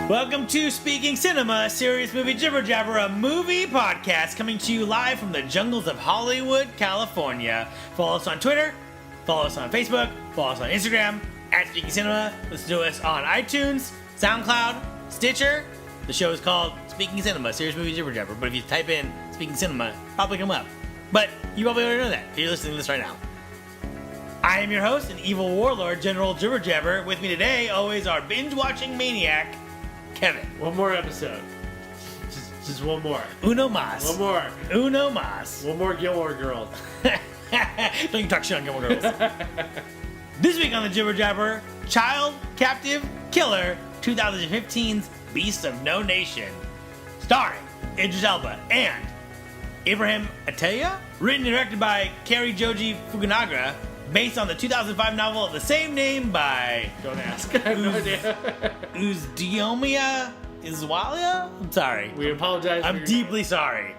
Welcome to Speaking Cinema, a serious movie jibber jabber, a movie podcast coming to you live from the jungles of Hollywood, California. Follow us on Twitter, follow us on Facebook, follow us on Instagram, at Speaking Cinema. Listen to us on iTunes, SoundCloud, Stitcher. The show is called Speaking Cinema, serious movie jibber jabber, but if you type in Speaking Cinema, it'll probably come up. But you probably already know that if you're listening to this right now. I am your host, an evil warlord, General Jibber Jabber. With me today, always our binge-watching maniac, Kevin. One more episode. Just one more. Uno mas. One more. Uno mas. One more Gilmore Girls. Don't you talk shit on Gilmore Girls. This week on the Jibber Jabber, Child Captive Killer, 2015's Beast of No Nation. Starring Idris Elba and Ibrahim Ataya. Written and directed by Kari Joji Fukunaga. Based on the 2005 novel of the same name by... Don't ask. I have no idea. Uzdiomia Iswalia? I'm sorry. We apologize. I'm deeply sorry.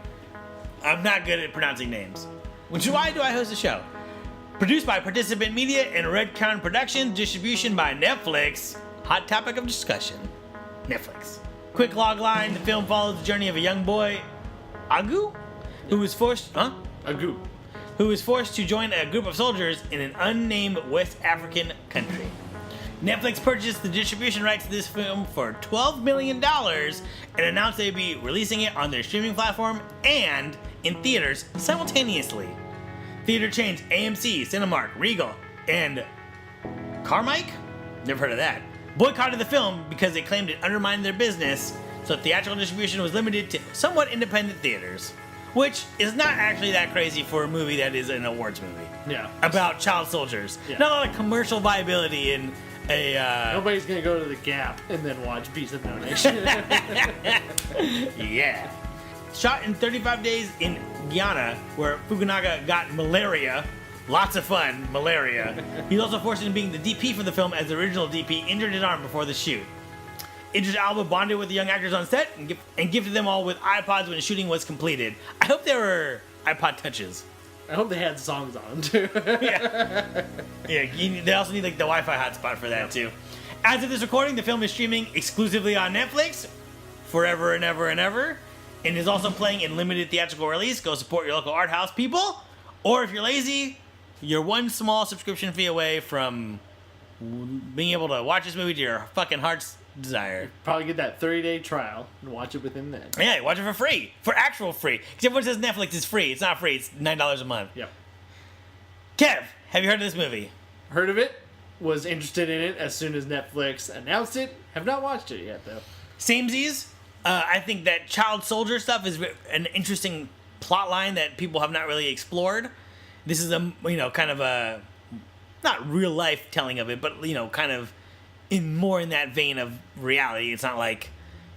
I'm not good at pronouncing names. Which is why do I host the show? Produced by Participant Media and Red Crown Productions. Distribution by Netflix. Hot topic of discussion. Netflix. Quick log line. The film follows the journey of a young boy, Agu, who was forced... Agu. Who was forced to join a group of soldiers in an unnamed West African country. Netflix purchased the distribution rights to this film for $12 million and announced they'd be releasing it on their streaming platform and in theaters simultaneously. Theater chains AMC, Cinemark, Regal, and Carmike? Never heard of that. Boycotted the film because they claimed it undermined their business, so theatrical distribution was limited to somewhat independent theaters. Which is not actually that crazy for a movie that is an awards movie. Yeah. About child soldiers. Yeah. Not a lot of commercial viability in a... Nobody's going to go to the Gap and then watch Beast of No Nation. Yeah. Shot in 35 days in Guyana, where Fukunaga got malaria. Lots of fun, malaria. He's also forced into being the DP for the film, as the original DP injured his arm before the shoot. Idris Elba bonded with the young actors on set and gifted them all with iPods when shooting was completed. I hope there were iPod Touches. I hope they had songs on them, too. Yeah. They also need like the Wi-Fi hotspot for that, too. As of this recording, the film is streaming exclusively on Netflix forever and ever and ever, and is also playing in limited theatrical release. Go support your local art house, people. Or if you're lazy, you're one small subscription fee away from being able to watch this movie to your fucking heart's desire. Probably get that 30-day trial and watch it within then. Yeah, watch it for free. For actual free. Because everyone says Netflix is free. It's not free. It's $9 a month. Yep. Kev, have you heard of this movie? Heard of it. Was interested in it as soon as Netflix announced it. Have not watched it yet, though. Samesies. I think that child soldier stuff is an interesting plot line that people have not really explored. This is kind of a, not real life telling of it, but, kind of more in that vein of reality. It's not like,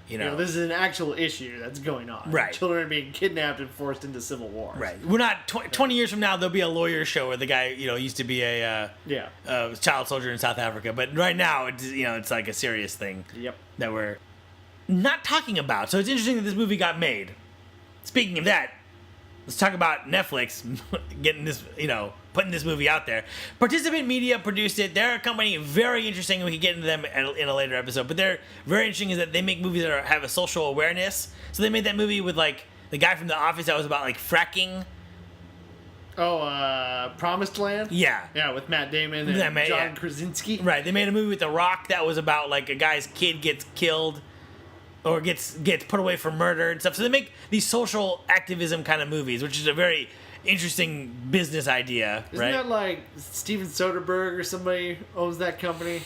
this is an actual issue that's going on. Right. Children are being kidnapped and forced into civil wars. Right. We're not 20 years from now. There'll be a lawyer show where the guy used to be a child soldier in South Africa, but right now it's like a serious thing. Yep. That we're not talking about. So it's interesting that this movie got made. Speaking of that, let's talk about Netflix getting this, putting this movie out there. Participant Media produced it. They're a company very interesting. We can get into them in a later episode. But they're very interesting is that they make movies that have a social awareness. So they made that movie with, like, the guy from The Office that was about, like, fracking. Oh, Promised Land? Yeah. Yeah, with Matt Damon and John Krasinski. Right. They made a movie with The Rock that was about, like, a guy's kid gets killed or gets put away for murder and stuff. So they make these social activism kind of movies, which is a very interesting business idea. Isn't that like Steven Soderbergh or somebody owns that company?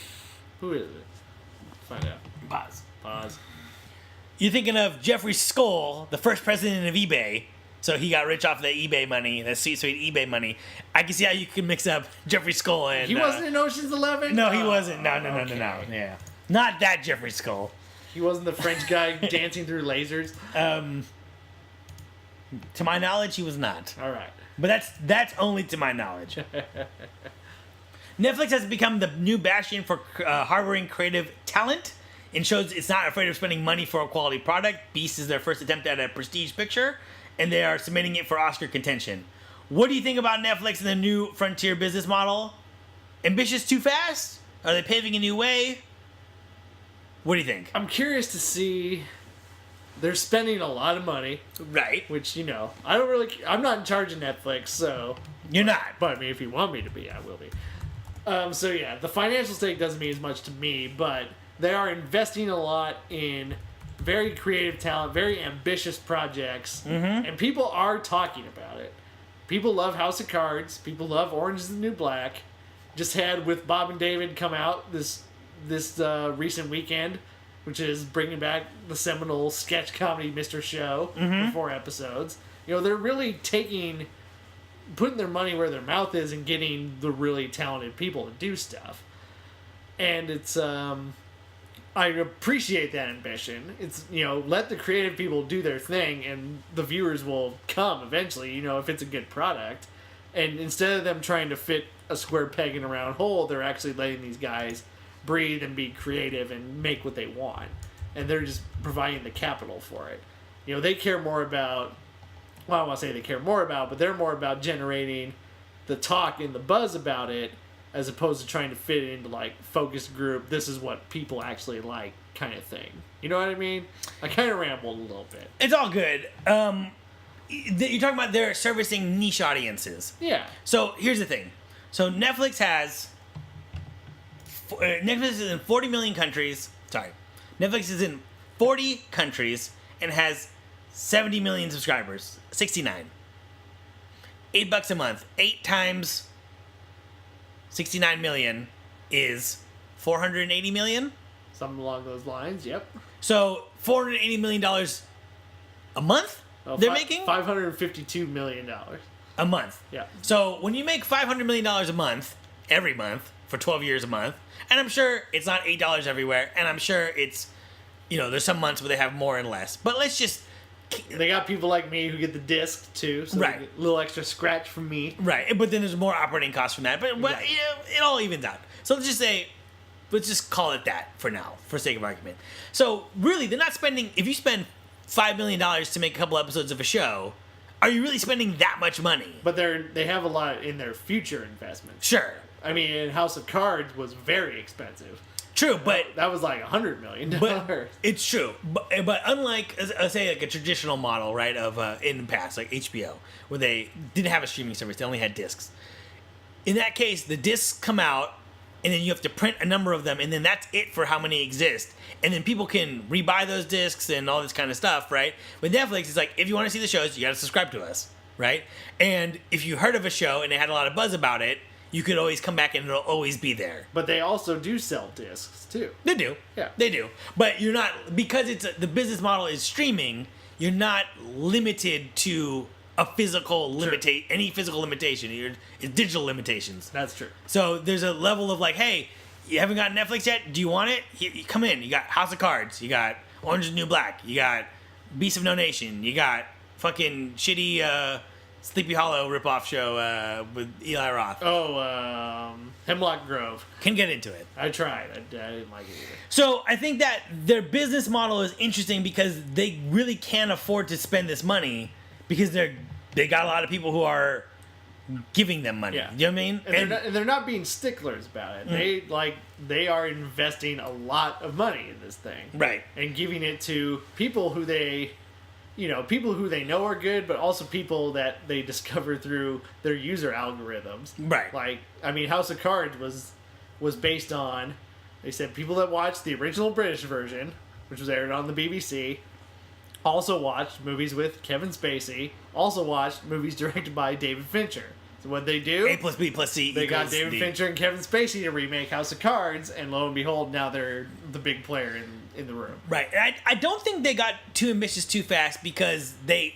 Who is it? Find out. Pause. You're thinking of Jeffrey Skoll, the first president of eBay. So he got rich off the eBay money, that sweet eBay money. I can see how you could mix up Jeffrey Skoll and... He wasn't in Ocean's 11? No, he wasn't. No. Yeah. Not that Jeffrey Skoll. He wasn't the French guy dancing through lasers? To my knowledge, he was not. All right. But that's only to my knowledge. Netflix has become the new bastion for harboring creative talent and shows it's not afraid of spending money for a quality product. Beast is their first attempt at a prestige picture, and they are submitting it for Oscar contention. What do you think about Netflix and the new frontier business model? Ambitious too fast? Are they paving a new way? What do you think? I'm curious to see. They're spending a lot of money, Right. which, I'm not in charge of Netflix, so. You're not. But I mean, if you want me to be, I will be. So yeah, the financial stake doesn't mean as much to me, but they are investing a lot in very creative talent, very ambitious projects, and people are talking about it. People love House of Cards. People love Orange is the New Black. Just had With Bob and David come out this recent weekend, which is bringing back the seminal sketch comedy Mr. Show for 4 episodes. They're really putting their money where their mouth is and getting the really talented people to do stuff. And it's, I appreciate that ambition. It's, let the creative people do their thing and the viewers will come eventually, if it's a good product. And instead of them trying to fit a square peg in a round hole, they're actually letting these guys breathe and be creative and make what they want. And they're just providing the capital for it. They care more about, well, I don't want to say they care more about, but they're more about generating the talk and the buzz about it as opposed to trying to fit it into, like, focus group, this is what people actually like kind of thing. You know what I mean? I kind of rambled a little bit. It's all good. You're talking about they're servicing niche audiences. Yeah. So here's the thing. So Netflix is in 40 million countries. Sorry. Netflix is in 40 countries and has 70 million subscribers. 69. $8 a month. 8 times 69 million is 480 million? Something along those lines, yep. So $480 million a month they're making? $552 million. A month. Yeah. So when you make $500 million a month, every month, for 12 years a month, and I'm sure it's not $8 everywhere, and I'm sure it's, there's some months where they have more and less. But let's just... They got people like me who get the disc, too, so right. They get a little extra scratch from me. Right, but then there's more operating costs from that. But Right. It all evens out. So let's just call it that for now, for sake of argument. So really, they're not spending... If you spend $5 million to make a couple episodes of a show, are you really spending that much money? But they have a lot in their future investments. Sure. I mean, House of Cards was very expensive. True, but... That was like $100 million. But it's true. But unlike, say, like a traditional model, right, of in the past, like HBO, where they didn't have a streaming service, they only had discs. In that case, the discs come out, and then you have to print a number of them, and then that's it for how many exist. And then people can rebuy those discs and all this kind of stuff, right? With Netflix, it's like, if you want to see the shows, you got to subscribe to us, right? And if you heard of a show and it had a lot of buzz about it, you could always come back and it'll always be there. But they also do sell discs, too. They do. Yeah. They do. But you're not, because the business model is streaming, you're not limited to a physical any physical limitation. It's digital limitations. That's true. So there's a level of like, hey, you haven't got Netflix yet? Do you want it? You come in. You got House of Cards. You got Orange is the New Black. You got Beast of No Nation. You got fucking shitty Sleepy Hollow ripoff show with Eli Roth. Oh, Hemlock Grove. Can get into it. I tried. I didn't like it either. So I think that their business model is interesting because they really can't afford to spend this money because they got a lot of people who are giving them money. Yeah. You know what I mean? And they're not being sticklers about it. They are investing a lot of money in this thing. Right. And giving it to people who they know are good, but also people that they discover through their user algorithms. Right. Like, I mean, House of Cards was based on, they said people that watched the original British version, which was aired on the BBC, also watched movies with Kevin Spacey, also watched movies directed by David Fincher. So what they do? A plus B plus C. They got David Fincher and Kevin Spacey to remake House of Cards, and lo and behold, now they're the big player in the room. Right. And I don't think they got too ambitious too fast because they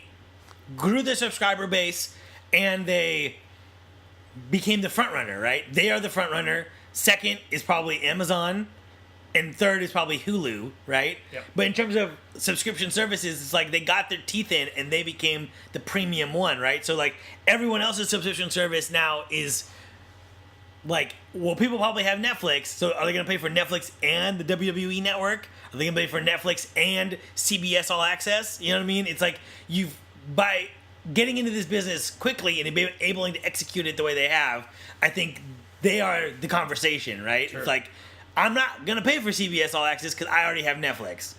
grew their subscriber base and they became the front runner, right? They are the front runner. Second is probably Amazon. And third is probably Hulu, right? Yep. But in terms of subscription services, it's like they got their teeth in and they became the premium one, right? So like everyone else's subscription service now is like, well, people probably have Netflix, so are they going to pay for Netflix and the WWE Network? Are they going to pay for Netflix and CBS All Access? You know what I mean? It's like by getting into this business quickly and being able to execute it the way they have, I think they are the conversation, right? Sure. It's like, I'm not gonna pay for CBS All Access because I already have Netflix,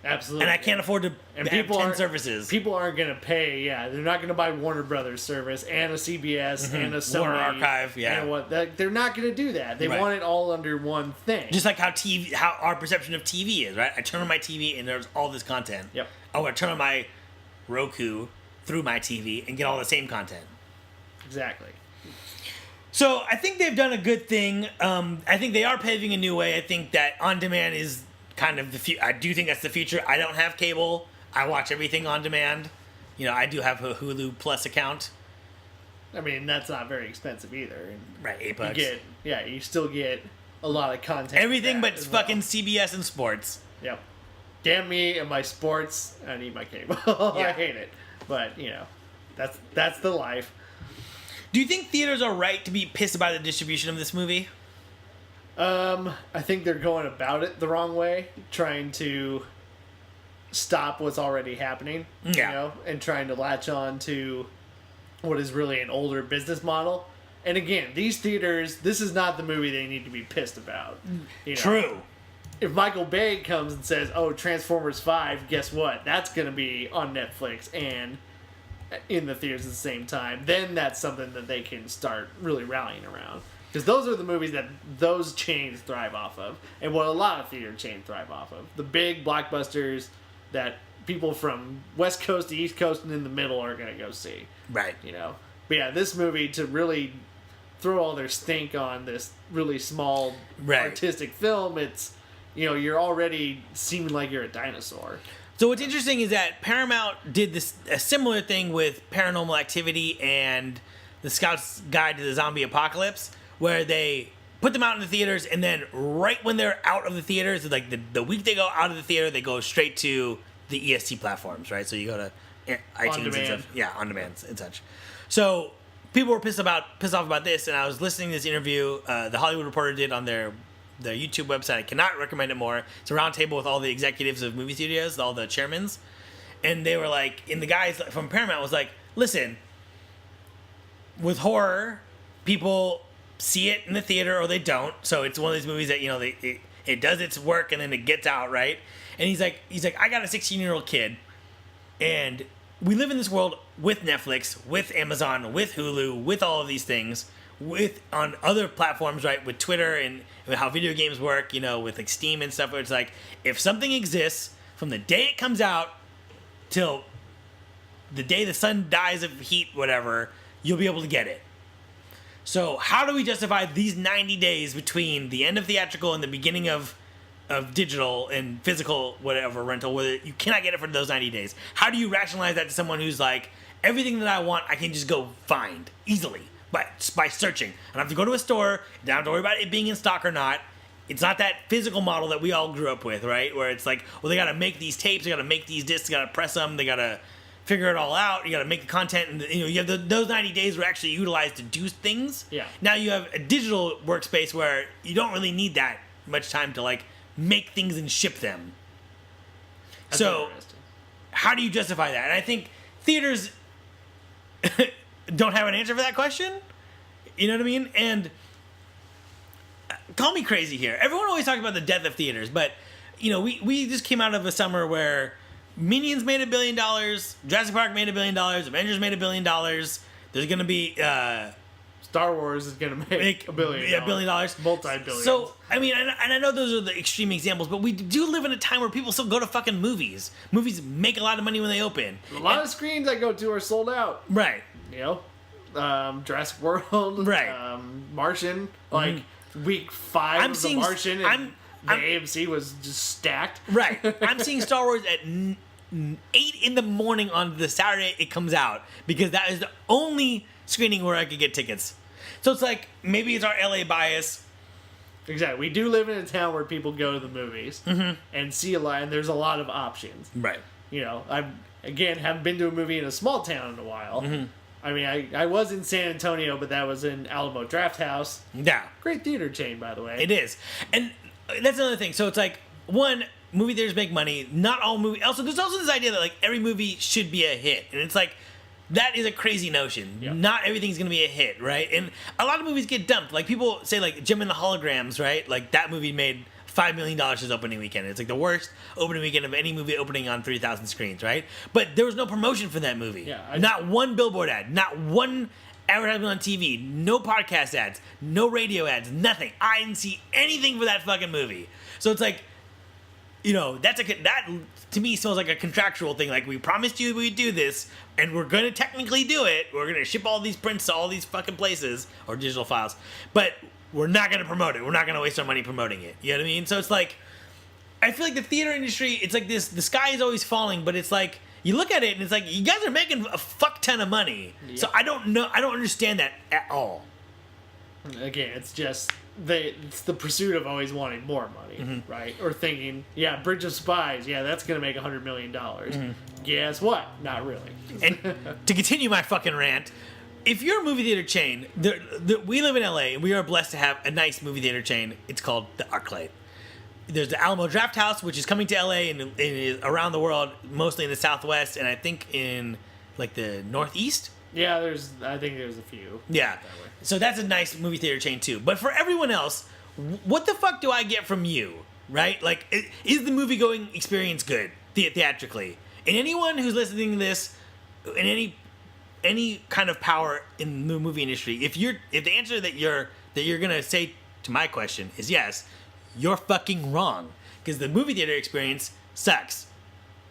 Absolutely. and I can't afford to And have people 10 aren't- services. People aren't going to pay. Yeah, they're not going to buy Warner Brothers service and a CBS and a Sony Warner Archive, yeah. And they're not going to do that. They Right. want it all under one thing. Just like how our perception of TV is, right? I turn on my TV and there's all this content. Yep. Oh, I turn on my Roku through my TV and get all the same content. Exactly. So I think they've done a good thing. I think they are paving a new way. I think that on demand is kind of the future. I do think that's the future. I don't have cable. I watch everything on demand. You know, I do have a Hulu Plus account. I mean, that's not very expensive either. And Right, $8. you still get a lot of content. Everything with but that as well. fucking CBS and sports. Yep. Damn me and my sports. I need my cable. Yeah. I hate it. But, that's the life. Do you think theaters are right to be pissed about the distribution of this movie? I think they're going about it the wrong way, trying to stop what's already happening, Yeah. and trying to latch on to what is really an older business model. And again, these theaters, this is not the movie they need to be pissed about. True. If Michael Bay comes and says, "Oh, Transformers 5, guess what? That's going to be on Netflix and in the theaters at the same time," then that's something that they can start really rallying around. Because those are the movies that those chains thrive off of, and what a lot of theater chains thrive off of. The big blockbusters that people from West Coast to East Coast and in the middle are going to go see. Right. But yeah, this movie, to really throw all their stink on this really small Right. artistic film, it's, you're already seeming like you're a dinosaur. So what's interesting is that Paramount did a similar thing with Paranormal Activity and The Scout's Guide to the Zombie Apocalypse, where they put them out in the theaters, and then right when they're out of the theaters, like the week they go out of the theater, they go straight to the EST platforms, right? So you go to iTunes and demand. stuff. Yeah, on demand and such. So people were pissed off about this, and I was listening to this interview the Hollywood Reporter did on their YouTube website. I cannot recommend it more. It's a round table with all the executives of movie studios, all the chairmans. And they were like, and the guys from Paramount was like, listen, with horror, people see it in the theater or they don't. So it's one of these movies that, it does its work and then it gets out, right? And he's like, I got a 16-year-old kid, and we live in this world with Netflix, with Amazon, with Hulu, with all of these things, on other platforms, right, with Twitter and how video games work, with like Steam and stuff, where it's like, if something exists from the day it comes out till the day the sun dies of heat, whatever, you'll be able to get it. So how do we justify these 90 days between the end of theatrical and the beginning of digital and physical whatever rental, where you cannot get it for those 90 days? How do you rationalize that to someone who's like, everything that I want I can just go find easily by searching? I don't have to go to a store, I don't have to worry about it being in stock or not. It's not that physical model that we all grew up with, right? Where it's like, well, they got to make these tapes, they got to make these discs, they got to press them, they got to figure it all out. You got to make the content, and you have those 90 days were actually utilized to do things. Yeah. Now you have a digital workspace where you don't really need that much time to like make things and ship them. That's So interesting. how do you justify that? And I think theaters don't have an answer for that question. You know what I mean? And call me crazy here. Everyone always talks about the death of theaters, but we just came out of a summer where Minions made $1 billion, Jurassic Park made $1 billion, Avengers made $1 billion. There's gonna be Star Wars is going to make $1 billion. $1 billion. Multi-billion. So, I mean, and I know those are the extreme examples, but we do live in a time where people still go to fucking movies. Movies make a lot of money when they open. A lot of screens I go to are sold out. Right. Jurassic World. Right. Martian. Like, week 5 I'm of seeing- The Martian. And I'm- AMC was just stacked. Right. I'm seeing Star Wars at 8 in the morning on the Saturday it comes out, because that is the only screening where I could get tickets. So it's like, maybe it's our LA bias. Exactly. We do live in a town where people go to the movies and see a lot, and there's a lot of options. Right. Haven't been to a movie in a small town in a while. I mean, I was in San Antonio, but that was in Alamo Drafthouse. Yeah. Great theater chain, by the way. It is. And that's another thing. So it's like, one, movie theaters make money. Not all movie. Also, there's also this idea that like every movie should be a hit. And it's like, that is a crazy notion. Yep. Not everything's gonna be a hit, right? And a lot of movies get dumped. Like people say, like Jim and the Holograms, right? Like that movie made $5 million his opening weekend. It's like the worst opening weekend of any movie opening on 3,000 screens, right? But there was no promotion for that movie. Yeah, not one billboard ad, not one advertisement on TV, no podcast ads, no radio ads, nothing. I didn't see anything for that fucking movie. So it's like, you know, that to me smells like a contractual thing. Like, we promised you we'd do this, and we're gonna technically do it. We're gonna ship all these prints to all these fucking places, or digital files, but we're not gonna promote it. We're not gonna waste our money promoting it. You know what I mean? So it's like, I feel like the theater industry, it's like this, the sky is always falling, but it's like, you look at it and it's like, you guys are making a fuck ton of money. Yep. So I don't understand that at all. Again, it's just it's the pursuit of always wanting more money, right? Or thinking, yeah, Bridge of Spies, yeah, that's gonna make $100 million. Guess what? Not really. And to continue my fucking rant, if you're a movie theater chain, we live in LA and we are blessed to have a nice movie theater chain. It's called the ArcLight. There's the Alamo Draft House, which is coming to LA and is around the world, mostly in the Southwest, and I think in like the Northeast. Yeah, I think there's a few. Yeah. So that's a nice movie theater chain too. But for everyone else, what the fuck do I get from you, right? Like, is the movie going experience good theatrically? And anyone who's listening to this, in any kind of power in the movie industry, if the answer that you're gonna say to my question is yes, you're fucking wrong. Because the movie theater experience sucks.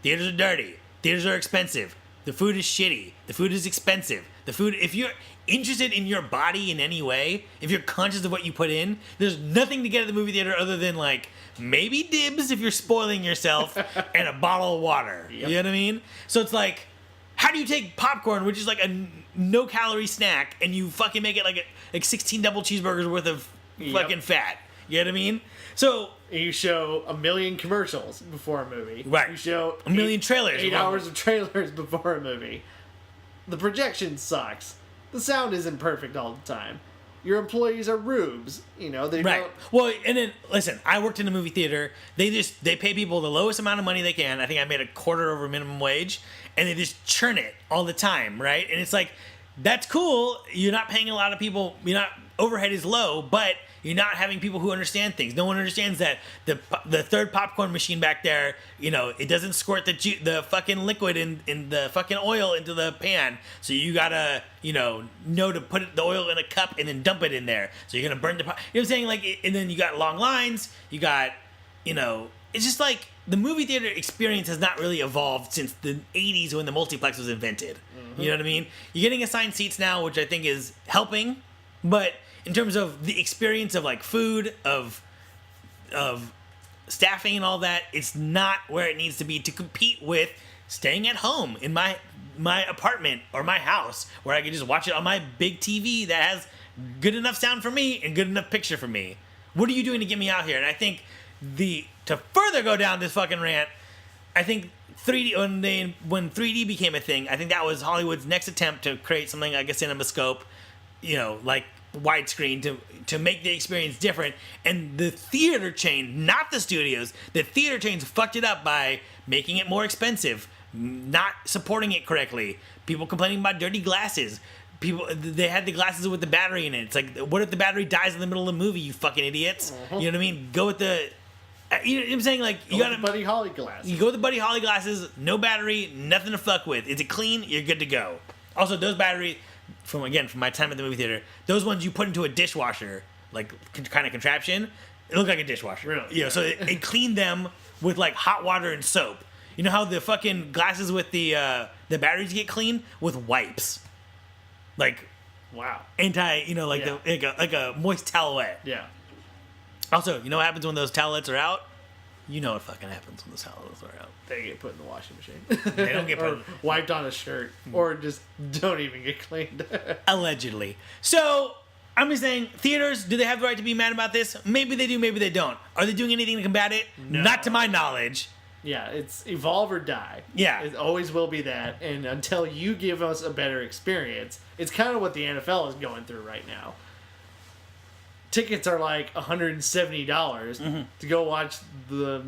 Theaters are dirty. Theaters are expensive. The food is shitty. The food is expensive. The food, if you're interested in your body in any way, if you're conscious of what you put in, there's nothing to get at the movie theater other than like maybe dibs if you're spoiling yourself and a bottle of water. Yep. You know what I mean? So it's like, how do you take popcorn, which is like a no calorie snack, and you fucking make it like 16 double cheeseburgers worth of fucking fat? You know what I mean? So you show a million commercials before a movie. Right. You show a million trailers. 8 hours of trailers before a movie. The projection sucks. The sound isn't perfect all the time. Your employees are rubes. You know, they right. don't... Well, and then, listen, I worked in a movie theater. They pay people the lowest amount of money they can. I think I made a quarter over minimum wage. And they just churn it all the time, right? And it's like, that's cool. You're not paying a lot of people. Overhead is low, but you're not having people who understand things. No one understands that the third popcorn machine back there, you know, it doesn't squirt the fucking liquid in the fucking oil into the pan. So you gotta, know to put the oil in a cup and then dump it in there. So you're gonna burn the, you know what I'm saying? Like, and then you got long lines. You got, it's just like the movie theater experience has not really evolved since the 80s when the multiplex was invented. You know what I mean? You're getting assigned seats now, which I think is helping, but in terms of the experience of like food, of staffing and all that, it's not where it needs to be to compete with staying at home in my apartment or my house where I can just watch it on my big TV that has good enough sound for me and good enough picture for me. What are you doing to get me out here? And I think to further go down this fucking rant, I think 3D when 3D became a thing, I think that was Hollywood's next attempt to create something like a CinemaScope, like widescreen to make the experience different. And the theater chain, not the studios, the theater chains fucked it up by making it more expensive, not supporting it correctly. People complaining about dirty glasses. They had the glasses with the battery in it. It's like, what if the battery dies in the middle of the movie, you fucking idiots? You know what I mean? Go with the... You know what I'm saying? Like, you gotta... Buddy Holly glasses. You go with the Buddy Holly glasses, no battery, nothing to fuck with. Is it clean? You're good to go. Also, those batteries, from my time at the movie theater, those ones you put into a dishwasher, like, kind of contraption, it looked like a dishwasher. Really? So it cleaned them with, like, hot water and soap. You know how the fucking glasses with the batteries get cleaned? With wipes. Like... Wow. Like a moist towelette. Yeah. Also, you know what happens when those towelettes are out? You know what fucking happens when those towelettes are out. They get put in the washing machine. They don't get put or wiped on a shirt. Or just don't even get cleaned. Allegedly. So, I'm just saying, theaters, do they have the right to be mad about this? Maybe they do, maybe they don't. Are they doing anything to combat it? No. Not to my knowledge. Yeah, it's evolve or die. Yeah. It always will be that. And until you give us a better experience, it's kind of what the NFL is going through right now. Tickets are like $170 to go watch the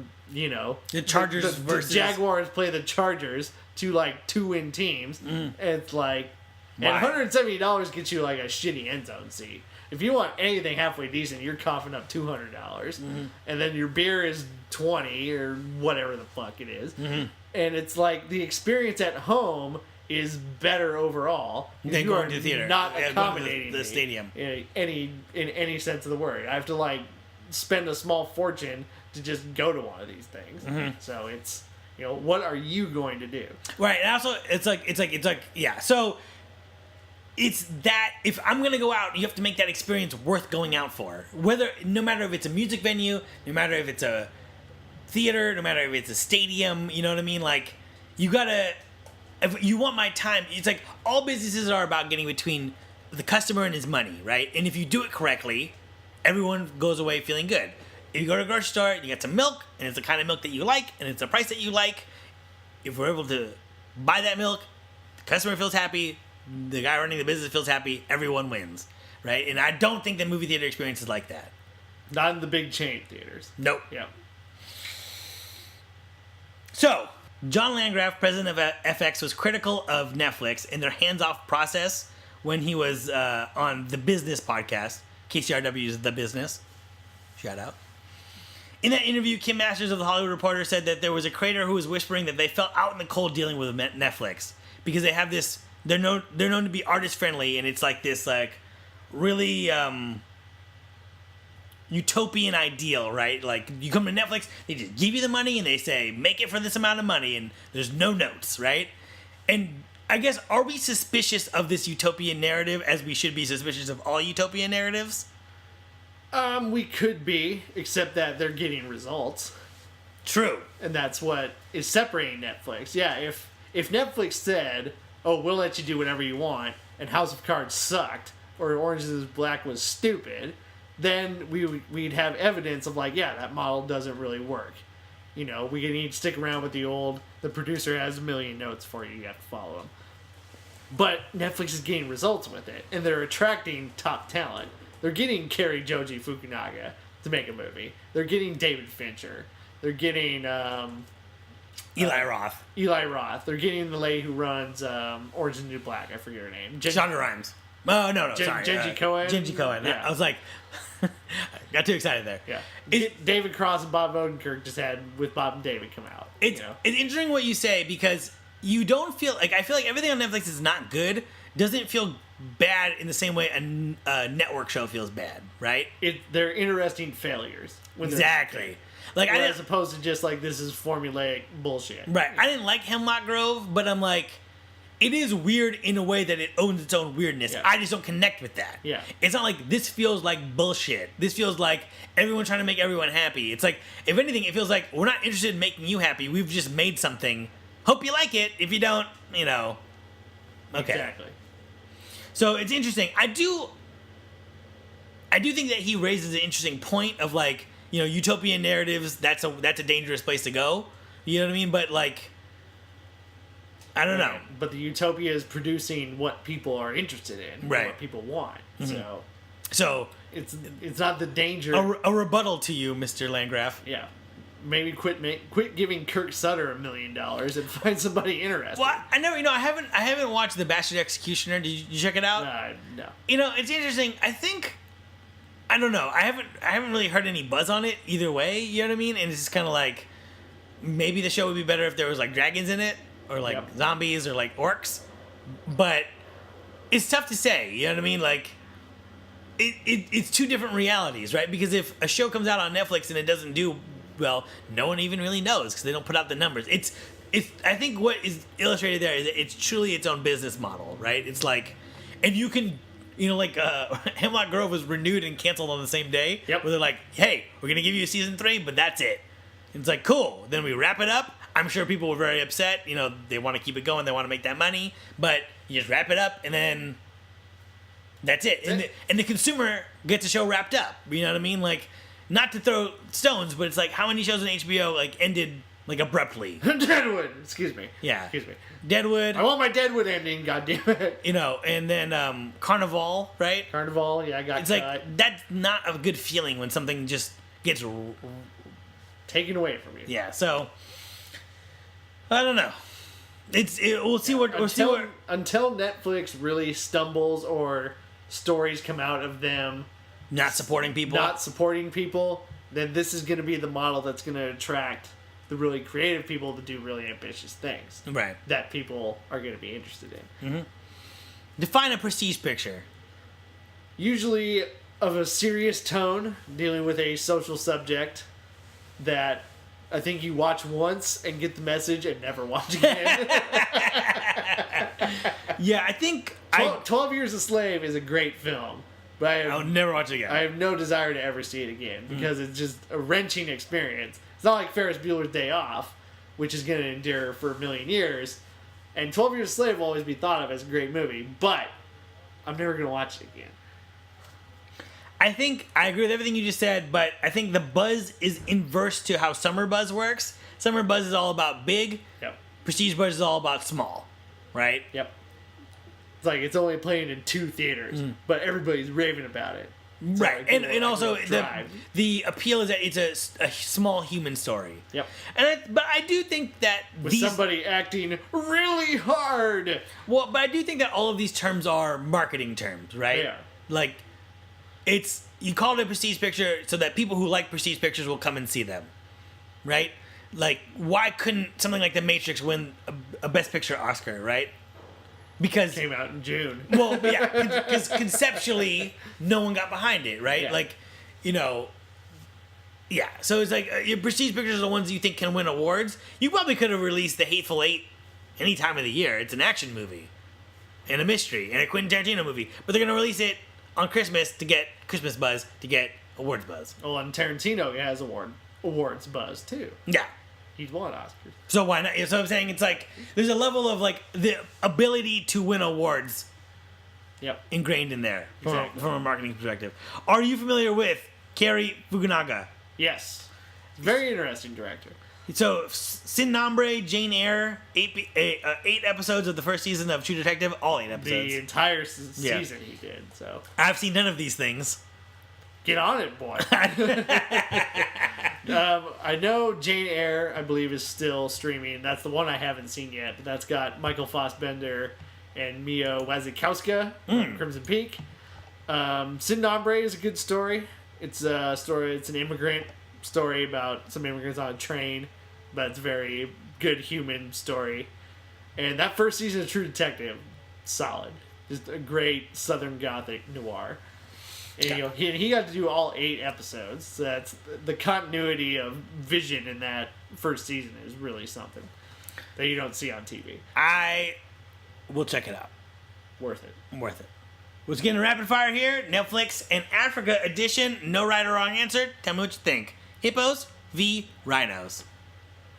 Chargers versus the Jaguars play the Chargers to like 2-win teams. It's like, Why? and $170 gets you like a shitty end zone seat. If you want anything halfway decent, you're coughing up $200, and then your beer is $20 or whatever the fuck it is. And it's like the experience at home is better overall. Than going to the theater. Not Going to accommodating the stadium. in any sense of the word. I have to like spend a small fortune to just go to one of these things. So it's, you know, what are you going to do? Right, and also it's like yeah. So it's that if I'm gonna go out, you have to make that experience worth going out for. No matter if it's a music venue, no matter if it's a theater, no matter if it's a stadium, you know what I mean? Like, you gotta, if you want my time, it's like all businesses are about getting between the customer and his money, right? And if you do it correctly, everyone goes away feeling good. If you go to a grocery store, you get some milk, and it's the kind of milk that you like, and it's the price that you like. If we're able to buy that milk, the customer feels happy, the guy running the business feels happy, everyone wins, right? And I don't think the movie theater experience is like that. Not in the big chain theaters. Nope. Yeah. So, John Landgraf, president of FX, was critical of Netflix in their hands-off process when he was on the Business podcast, KCRW's The Business. Shout out. In that interview, Kim Masters of The Hollywood Reporter said that there was a creator who was whispering that they felt out in the cold dealing with Netflix because they have this. They're known to be artist friendly, and it's like this like really utopian ideal, right? Like, you come to Netflix, they just give you the money and they say make it for this amount of money, and there's no notes, right? And I guess, are we suspicious of this utopian narrative as we should be suspicious of all utopian narratives? We could be, except that they're getting results. True. And that's what is separating Netflix. Yeah, if Netflix said, oh, we'll let you do whatever you want, and House of Cards sucked, or Orange is the New Black was stupid, then we'd have evidence of like, yeah, that model doesn't really work. You know, we need to stick around with the producer has a million notes for you have to follow them. But Netflix is getting results with it, and they're attracting top talent. They're getting Cary Joji Fukunaga to make a movie. They're getting David Fincher. They're getting Eli Roth. They're getting the lady who runs Orange is the New Black. I forget her name. Shonda Rhimes. Oh, no, sorry. Genji Cohen? Genji Cohen. Yeah. I was like, got too excited there. Yeah. David Cross and Bob Odenkirk just had With Bob and David come out. It's interesting what you say, because you don't feel like, I feel like everything on Netflix is not good, doesn't feel bad in the same way a network show feels bad, right? They're interesting failures. Exactly. Like, as opposed to just like, this is formulaic bullshit. Right. I didn't like Hemlock Grove, but I'm like, it is weird in a way that it owns its own weirdness. Yeah. I just don't connect with that. Yeah. It's not like this feels like bullshit. This feels like everyone trying to make everyone happy. It's like, if anything, it feels like we're not interested in making you happy. We've just made something. Hope you like it. If you don't, you know. Okay. Exactly. So it's interesting. I do think that he raises an interesting point of like, you know, utopian narratives, that's a dangerous place to go. You know what I mean? But like, I don't know. But the utopia is producing what people are interested in, right? What people want. Mm-hmm. So it's not the danger. A rebuttal to you, Mr. Landgraf. Yeah. Maybe quit giving Kirk Sutter $1 million and find somebody interested. Well, I never, I haven't watched The Bastard Executioner. Did you check it out? No. You know, it's interesting. I don't know. I haven't really heard any buzz on it either way. You know what I mean? And it's just kind of like, maybe the show would be better if there was like dragons in it, or like zombies, or like orcs. But it's tough to say. You know what I mean? Like, it's two different realities, right? Because if a show comes out on Netflix and it doesn't do well, no one even really knows because they don't put out the numbers. It's I think what is illustrated there is that it's truly its own business model, right? It's like, and you can, like Hemlock Grove was renewed and canceled on the same day. Yep. Where they're like, hey, we're gonna give you a season 3, but that's it. And it's like, cool. Then we wrap it up. I'm sure people were very upset. They want to keep it going. They want to make that money, but you just wrap it up and then that's it. And the consumer gets the show wrapped up. You know what I mean? Like, not to throw stones, but it's like, how many shows on HBO like ended like abruptly? Deadwood. Excuse me. Yeah. Excuse me. Deadwood. I want my Deadwood ending. Goddammit. And then Carnival, right? Carnival. Yeah, I got. It's like, that's not a good feeling when something just gets taken away from you. Yeah. So I don't know. We'll see what we'll see what. Until Netflix really stumbles or stories come out of them Not supporting people. Then this is going to be the model that's going to attract the really creative people to do really ambitious things. Right. That people are going to be interested in. Define a prestige picture. Usually of a serious tone, dealing with a social subject that I think you watch once and get the message and never watch again. Yeah, I think 12 Years a Slave is a great film. But I'll never watch it again. I have no desire to ever see it again because it's just a wrenching experience. It's not like Ferris Bueller's Day Off, which is going to endure for a million years. And 12 Years a Slave will always be thought of as a great movie, but I'm never going to watch it again. I think I agree with everything you just said, but I think the buzz is inverse to how summer buzz works. Summer buzz is all about big. Yep. Prestige buzz is all about small, right? Yep. It's like it's only playing in 2 theaters, but everybody's raving about it. So Right, like, and also drive. the appeal is that it's a small human story. Yep. But I do think that With somebody acting really hard. but I do think that all of these terms are marketing terms, right? They are. Like, you call it a prestige picture so that people who like prestige pictures will come and see them, right? Like, why couldn't something like The Matrix win a Best Picture Oscar, right? Because Came out in June. well, yeah, because conceptually, no one got behind it, right? Yeah. Like, yeah. So it's like your prestige pictures are the ones you think can win awards. You probably could have released The Hateful Eight any time of the year. It's an action movie, and a mystery, and a Quentin Tarantino movie. But they're gonna release it on Christmas to get Christmas buzz, to get awards buzz. Well, and Tarantino has awards buzz too. Yeah. He's won Oscars. So why not? So I'm saying it's like there's a level of like the ability to win awards Yep. ingrained in there Exactly. from a marketing perspective. Are you familiar with Cary Fukunaga? Yes. Very interesting director. So Sin Nombre, Jane Eyre, 8 episodes of the first season of True Detective, all 8 episodes. The entire Yeah. season he did. So I've seen none of these things. get on it, boy. I know Jane Eyre, I believe, is still streaming. That's the one I haven't seen yet. But that's got Michael Fassbender and Mia Wasikowska from Crimson Peak. Sin Nombre is a good story. It's a story. It's an immigrant story about some immigrants on a train, but it's a very good human story. And that first season of True Detective, solid. Just a great Southern Gothic noir. And he got to do all 8 episodes. So that's the continuity of vision in that first season is really something that you don't see on TV. I will check it out. Worth it. Worth it. Let's get into rapid fire here. Netflix and Africa edition. No right or wrong answer. Tell me what you think. Hippos v. rhinos.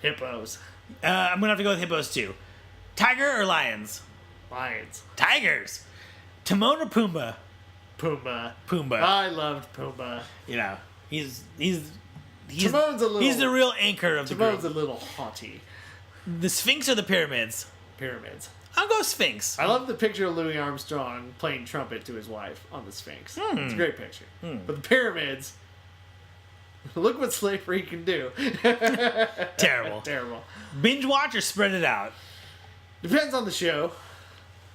Hippos. I'm gonna have to go with hippos too. Tiger or lions? Lions. Tigers. Timon or Pumbaa? Pumbaa. Pumbaa. I loved Pumbaa. You know, he's Timon's a little. he's the real anchor of the Timon's group. a little haughty. The Sphinx or the pyramids? Pyramids. I'll go Sphinx. I love the picture of Louis Armstrong playing trumpet to his wife on the Sphinx. It's a great picture. But the pyramids, look what slavery can do. Terrible. Terrible. Binge watch or spread it out? Depends on the show.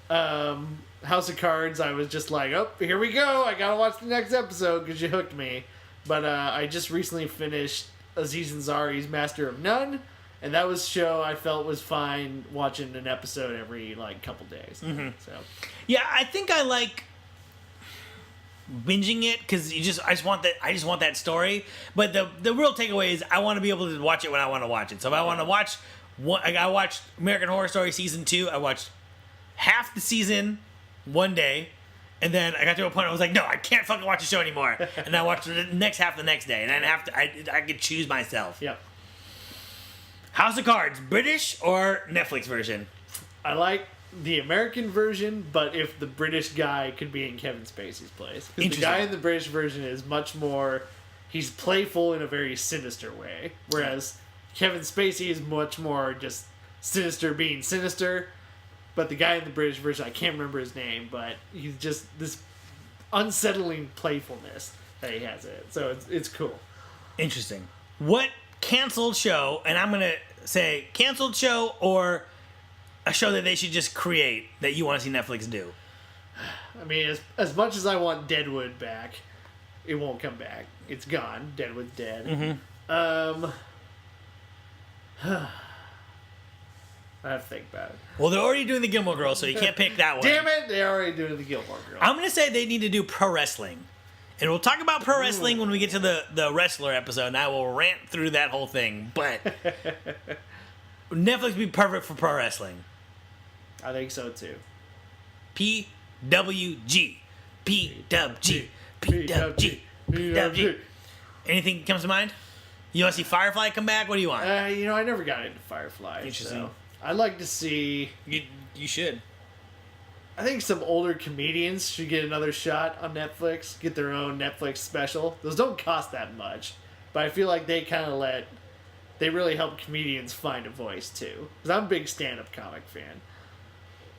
House of Cards, I was just like, oh, here we go. I gotta watch the next episode because you hooked me. But I just recently finished Aziz Ansari's Master of None. And that was a show I felt was fine watching an episode every couple days. So Yeah, I think I like binging it because I just want that story. But the real takeaway is I want to be able to watch it when I want to watch it. So if I want to watch I watched American Horror Story season 2. I watched half the season one day, and then I got to a point where I was like, no, I can't fucking watch the show anymore. And I watched the next half the next day, and I could choose myself. Yep. House of Cards, British or Netflix version? I like the American version, but if the British guy could be in Kevin Spacey's place. Because the guy in the British version is much more... He's playful in a very sinister way. Whereas Kevin Spacey is much more just sinister being sinister. But the guy in the British version, I can't remember his name, but he's just this unsettling playfulness that he has in it. So it's cool. Interesting. What canceled show, and I'm going to say canceled show or a show that they should just create that you want to see Netflix do? I mean, as much as I want Deadwood back, it won't come back. It's gone. Deadwood's dead. I have to think about it. Well, they're already doing the Gilmore Girls, so you can't pick that one. Damn it! They're already doing the Gilmore Girls. I'm going to say they need to do pro wrestling. And we'll talk about pro wrestling when we get to the wrestler episode, and I will rant through that whole thing. But Netflix would be perfect for pro wrestling. I think so, too. PWG. PWG. PWG. PWG. Anything comes to mind? You want to see Firefly come back? What do you want? I never got into Firefly. Interesting. So I'd like to see... You should. I think some older comedians should get another shot on Netflix, get their own Netflix special. Those don't cost that much, but I feel like they really help comedians find a voice too. Because I'm a big stand-up comic fan.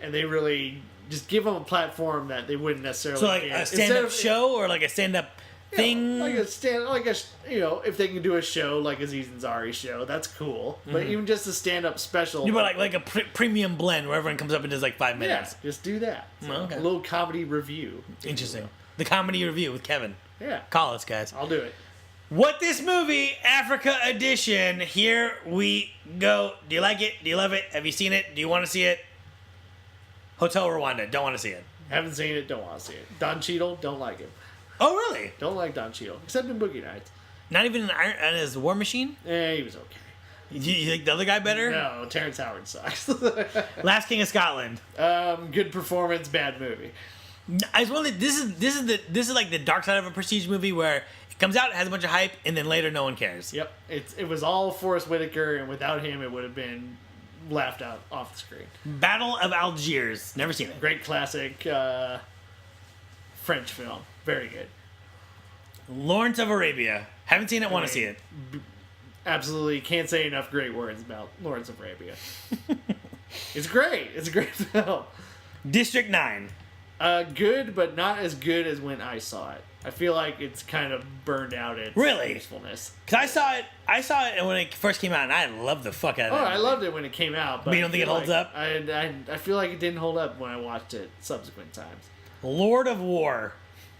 And they really just give them a platform that they wouldn't necessarily So like get. a stand-up show or like a stand-up thing? If they can do a show like Aziz Ansari's show, that's cool. But even just a stand-up special. You want like a premium blend where everyone comes up and does like 5 minutes. Yeah, just do that. So, Okay. A little comedy review. Interesting. The comedy review with Kevin. Yeah. Call us, guys. I'll do it. What This Movie, Africa Edition. Here we go. Do you like it? Do you love it? Have you seen it? Do you want to see it? Hotel Rwanda. Don't want to see it. Haven't seen it, don't want to see it. Don Cheadle, don't like him. Oh, really? Don't like Don Cheadle, except in Boogie Nights. Not even in his War Machine? He was okay. You think the other guy better? No, Terrence Howard sucks. Last King of Scotland. Good performance, bad movie. I just wanted, this is like the dark side of a prestige movie where it comes out, it has a bunch of hype, and then later no one cares. Yep, it was all Forrest Whitaker, and without him, it would have been laughed out off the screen. Battle of Algiers. Never seen it. Great classic French film. Very good. Lawrence of Arabia. Haven't seen it, want to see it. Absolutely can't say enough great words about Lawrence of Arabia. It's great. It's a great film. District 9. Good, but not as good as when I saw it. I feel like it's kind of burned out its usefulness. Because I saw it when it first came out, and I loved the fuck out of it. I loved it when it came out. But you don't think it holds up? I feel like it didn't hold up when I watched it subsequent times. Lord of War.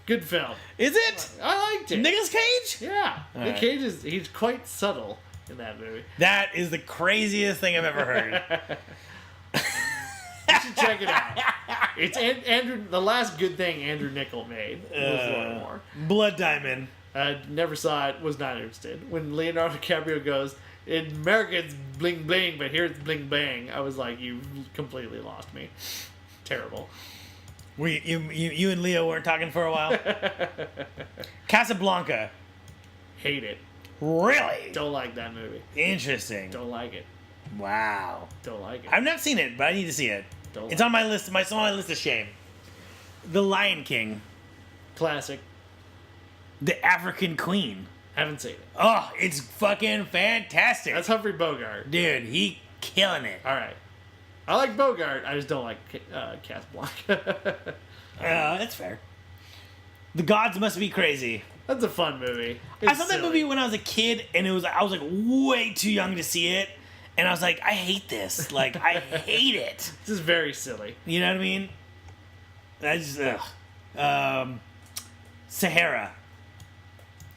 Good film. Is it? I liked it. Nicolas Cage? Yeah. All Nick right. Cage he's quite subtle in that movie. That is the craziest thing I've ever heard. You should check it out. It's Andrew. The last good thing Andrew Niccol made was Lord of War. Blood Diamond. Never saw it. Was not interested. When Leonardo DiCaprio goes, in America it's bling bling, but here it's bling bang. I was like, you completely lost me. Terrible. You and Leo weren't talking for a while? Casablanca. Hate it. Really? Don't like that movie. Interesting. Don't like it. Wow. Don't like it. I've not seen it, but I need to see it. Don't It's on my list. It's on my list of shame. The Lion King. Classic. The African Queen. Haven't seen it. Oh, it's fucking fantastic. That's Humphrey Bogart. Dude, he killing it. All right. I like Bogart. I just don't like Casablanca. That's fair. The Gods Must Be Crazy. That's a fun movie. I saw that movie when I was a kid, and I was like way too young to see it, and I was like, I hate this. Like, I hate it. This is very silly. You know what I mean? I just Sahara.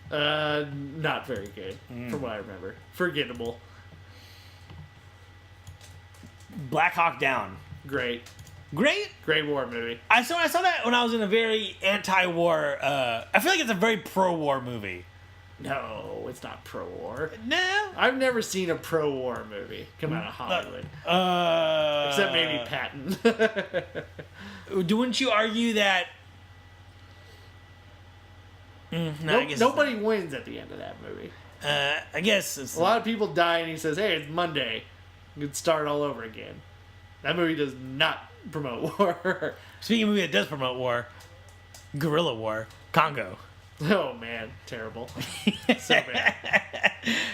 Not very good, from what I remember. Forgettable. Black Hawk Down. Great. Great. Great war movie. I saw that when I was in a very anti-war. I feel like it's a very pro-war movie. No, it's not pro-war. No. I've never seen a pro-war movie come out of Hollywood. Except maybe Patton. Wouldn't you argue that? No, I guess nobody wins at the end of that movie. I guess it's A lot of people die, and he says, "Hey, it's Monday. You can start all over again." That movie does not promote war. Speaking of a movie that does promote war, guerrilla war, Congo. Oh man, terrible. So bad.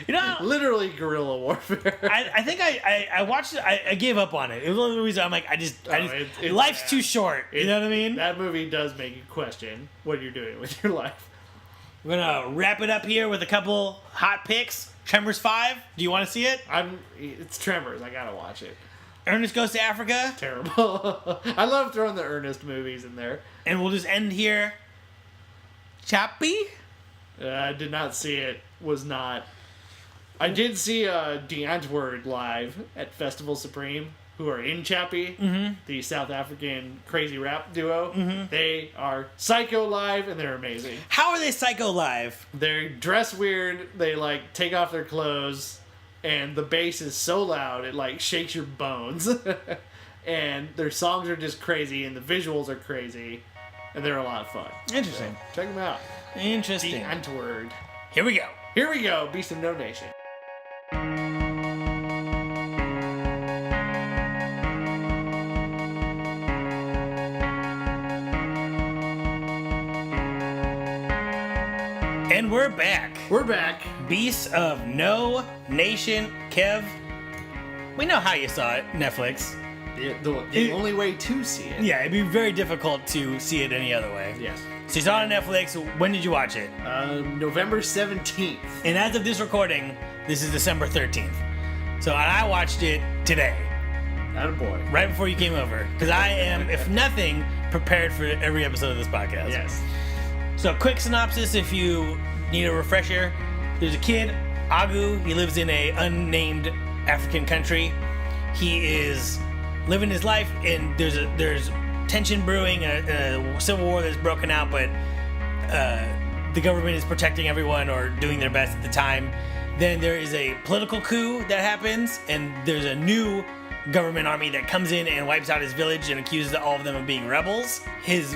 You know, Literally guerrilla warfare. I think I watched it. I gave up on it. It was one of the reasons I'm like, life's bad. too short. You know what I mean? That movie does make you question what you're doing with your life. We're gonna wrap it up here with a couple hot picks. Tremors 5. Do you want to see it? It's Tremors. I gotta watch it. Ernest Goes to Africa. Terrible. I love throwing the Ernest movies in there. And we'll just end here. Chappie? I did not see it. Was not. I did see The Antwoord live at Festival Supreme, who are in Chappie, the South African crazy rap duo. They are psycho live, and they're amazing. How are they psycho live? They dress weird. They like take off their clothes, and the bass is so loud it like shakes your bones. And their songs are just crazy, and the visuals are crazy, and they're a lot of fun. Interesting. So, check them out. Interesting. The Antwoord. Here we go. Here we go. Beast of No Nation. And we're back. We're back. Beasts of No Nation. Kev, we know how you saw it, Netflix. The only way to see it. Yeah, it'd be very difficult to see it any other way. Yes. So you saw it on Netflix. When did you watch it? November 17th. And as of this recording, this is December 13th. So I watched it today. Attaboy. Right before you came over. Because I am, if nothing, prepared for every episode of this podcast. Yes. So quick synopsis if you need a refresher. There's a kid, Agu. He lives in a unnamed African country. He is living his life, and there's tension brewing, a civil war that's broken out, but the government is protecting everyone or doing their best at the time. Then there is a political coup that happens, and there's a new government army that comes in and wipes out his village and accuses all of them of being rebels. His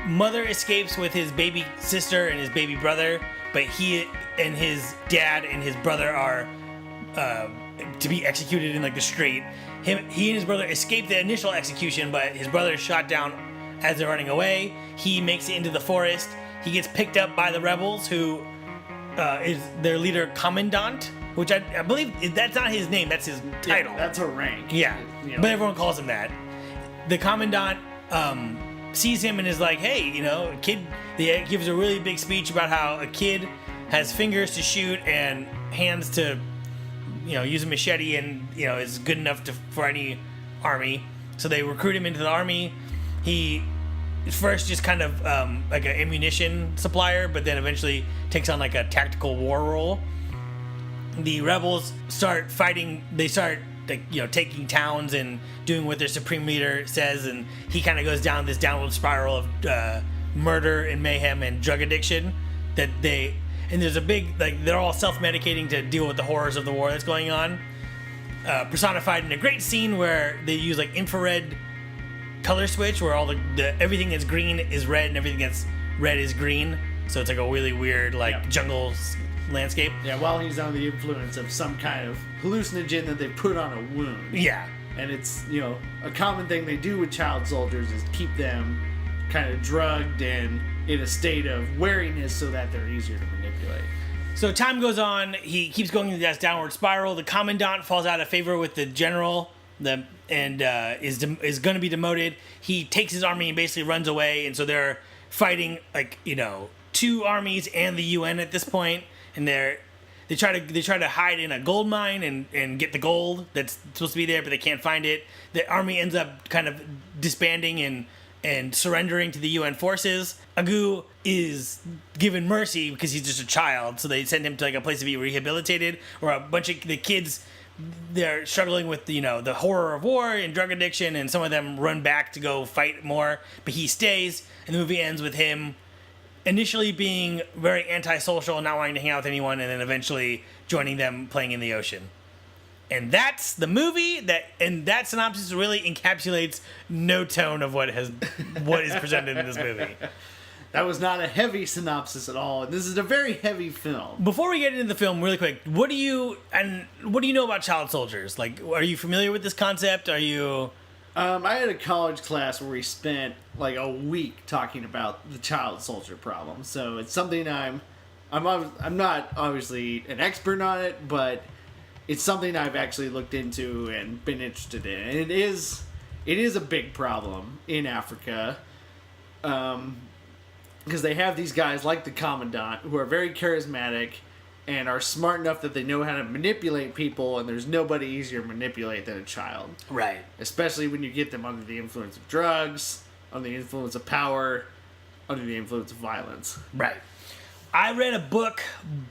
mother escapes with his baby sister and his baby brother, but he and his dad and his brother are to be executed in like the street. He and his brother escape the initial execution, but his brother is shot down as they're running away. He makes it into the forest. He gets picked up by the rebels, who is their leader, Commandant, which I believe that's not his name, that's his title. Yeah, that's a rank. Yeah, You know. but everyone calls him that. The Commandant sees him and is like, hey, you know, a kid, he gives a really big speech about how a kid has fingers to shoot and hands to, you know, use a machete, and, you know, is good enough for any army. So they recruit him into the army. He first just kind of like an ammunition supplier, but then eventually takes on like a tactical war role. The rebels start fighting. They start, like, you know, taking towns and doing what their supreme leader says, and he kind of goes down this downward spiral of murder and mayhem and drug addiction. And there's a big, like, they're all self-medicating to deal with the horrors of the war that's going on. Personified in a great scene where they use like infrared color switch, where all the everything that's green is red and everything that's red is green. So it's like a really weird, like, jungle landscape. Yeah, while he's under the influence of some kind of hallucinogen that they put on a wound. Yeah. And it's, you know, a common thing they do with child soldiers is keep them kind of drugged and in a state of wariness so that they're easier to manipulate. So time goes on. He keeps going into that downward spiral. The Commandant falls out of favor with the general, and is going to be demoted. He takes his army and basically runs away. And so they're fighting, like, you know, two armies and the UN at this point, and they try to hide in a gold mine and get the gold that's supposed to be there, but they can't find it. The army ends up kind of disbanding and surrendering to the UN forces. Agu is given mercy because he's just a child, so they send him to like a place to be rehabilitated, or a bunch of the kids, they're struggling with, you know, the horror of war and drug addiction, and some of them run back to go fight more, but he stays, and the movie ends with him initially being very antisocial and not wanting to hang out with anyone, and then eventually joining them playing in the ocean. And that's the movie, and that synopsis really encapsulates no tone of what is presented in this movie. That was not a heavy synopsis at all, and this is a very heavy film. Before we get into the film, really quick, what do you know about child soldiers? Like, are you familiar with this concept? Are you? I had a college class where we spent like a week talking about the child soldier problem. So it's something I'm not obviously an expert on it, but it's something I've actually looked into and been interested in. And it is a big problem in Africa, because they have these guys like the Commandant who are very charismatic, and are smart enough that they know how to manipulate people, and there's nobody easier to manipulate than a child. Right. Especially when you get them under the influence of drugs, under the influence of power, under the influence of violence. Right. I read a book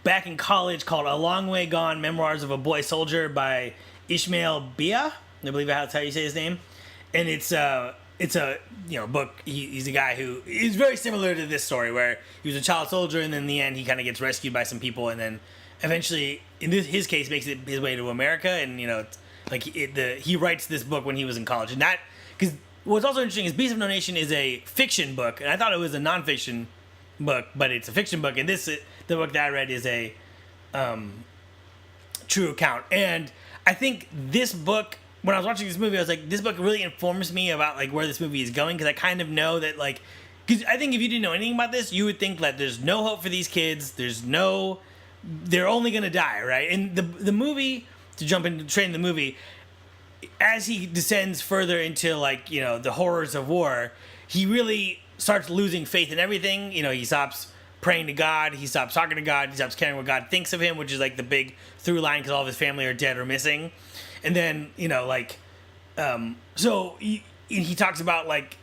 back in college called A Long Way Gone, Memoirs of a Boy Soldier by Ishmael Bia. I believe that's how you say his name. And it's a book. He's a guy who is very similar to this story, where he was a child soldier, and then in the end he kind of gets rescued by some people, and then eventually, in his case, makes it his way to America. And he writes this book when he was in college, and that because what's also interesting is Beast of No Nation is a fiction book, and I thought it was a nonfiction book, but it's a fiction book, and the book that I read is a true account. And I think this book, when I was watching this movie, I was like, this book really informs me about like where this movie is going, because I kind of know that, like, because I think if you didn't know anything about this, you would think that there's no hope for these kids. They're only gonna die, right? And the movie, to jump into train the movie, as he descends further into like the horrors of war, he really starts losing faith in everything. He stops praying to God, he stops talking to God, he stops caring what God thinks of him, which is like the big through line, because all of his family are dead or missing. And then so he talks about like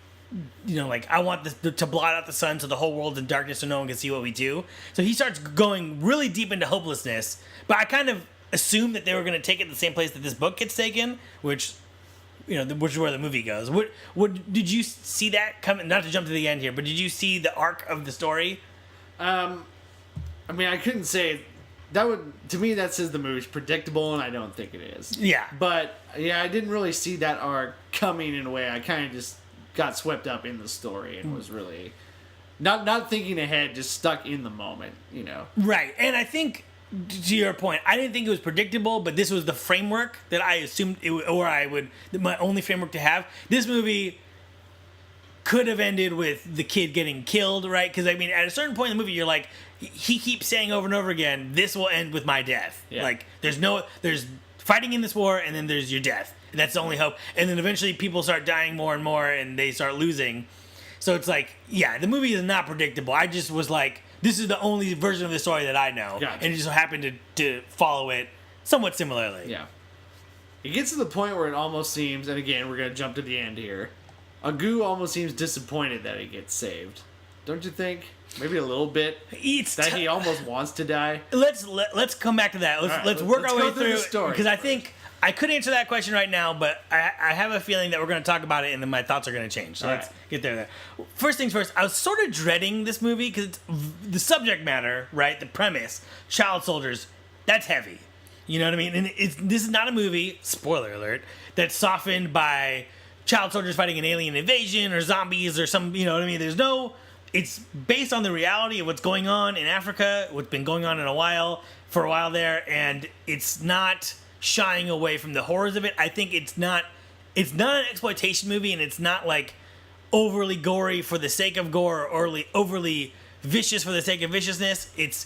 I want this to blot out the sun so the whole world's in darkness so no one can see what we do. So he starts going really deep into hopelessness. But I kind of assumed that they were going to take it the same place that this book gets taken, which is where the movie goes. What did you see that coming? Not to jump to the end here, but did you see the arc of the story? I mean, I couldn't say to me that says the movie's predictable, and I don't think it is. Yeah. But yeah, I didn't really see that arc coming in a way. I kind of just got swept up in the story and was really not thinking ahead, just stuck in the moment, Right. And I think, to your point, I didn't think it was predictable, but this was the framework that I assumed my only framework to have. This movie could have ended with the kid getting killed, right? Because I mean, at a certain point in the movie, you're like, he keeps saying over and over again, "This will end with my death." Yeah. Like, there's fighting in this war, and then there's your death. And that's the only hope. And then eventually, people start dying more and more, and they start losing. So it's like, yeah, the movie is not predictable. I just was like, this is the only version of the story that I know, Gotcha. And it just happened to follow it somewhat similarly. Yeah. It gets to the point where it almost seems, and again, we're going to jump to the end here, Agu almost seems disappointed that he gets saved. Don't you think? Maybe a little bit. That he almost wants to die. Let's come back to that. Let's work our way through story, because I think I could answer that question right now, but I have a feeling that we're going to talk about it and then my thoughts are going to change. So let's get there. First things first, I was sort of dreading this movie because the subject matter, right? The premise, child soldiers, that's heavy. You know what I mean? And this is not a movie, spoiler alert, that's softened by child soldiers fighting an alien invasion or zombies or some, you know what I mean? It's based on the reality of what's going on in Africa, what's been going on for a while there, and it's not shying away from the horrors of it. I think it's not an exploitation movie, and it's not like overly gory for the sake of gore or overly vicious for the sake of viciousness. It's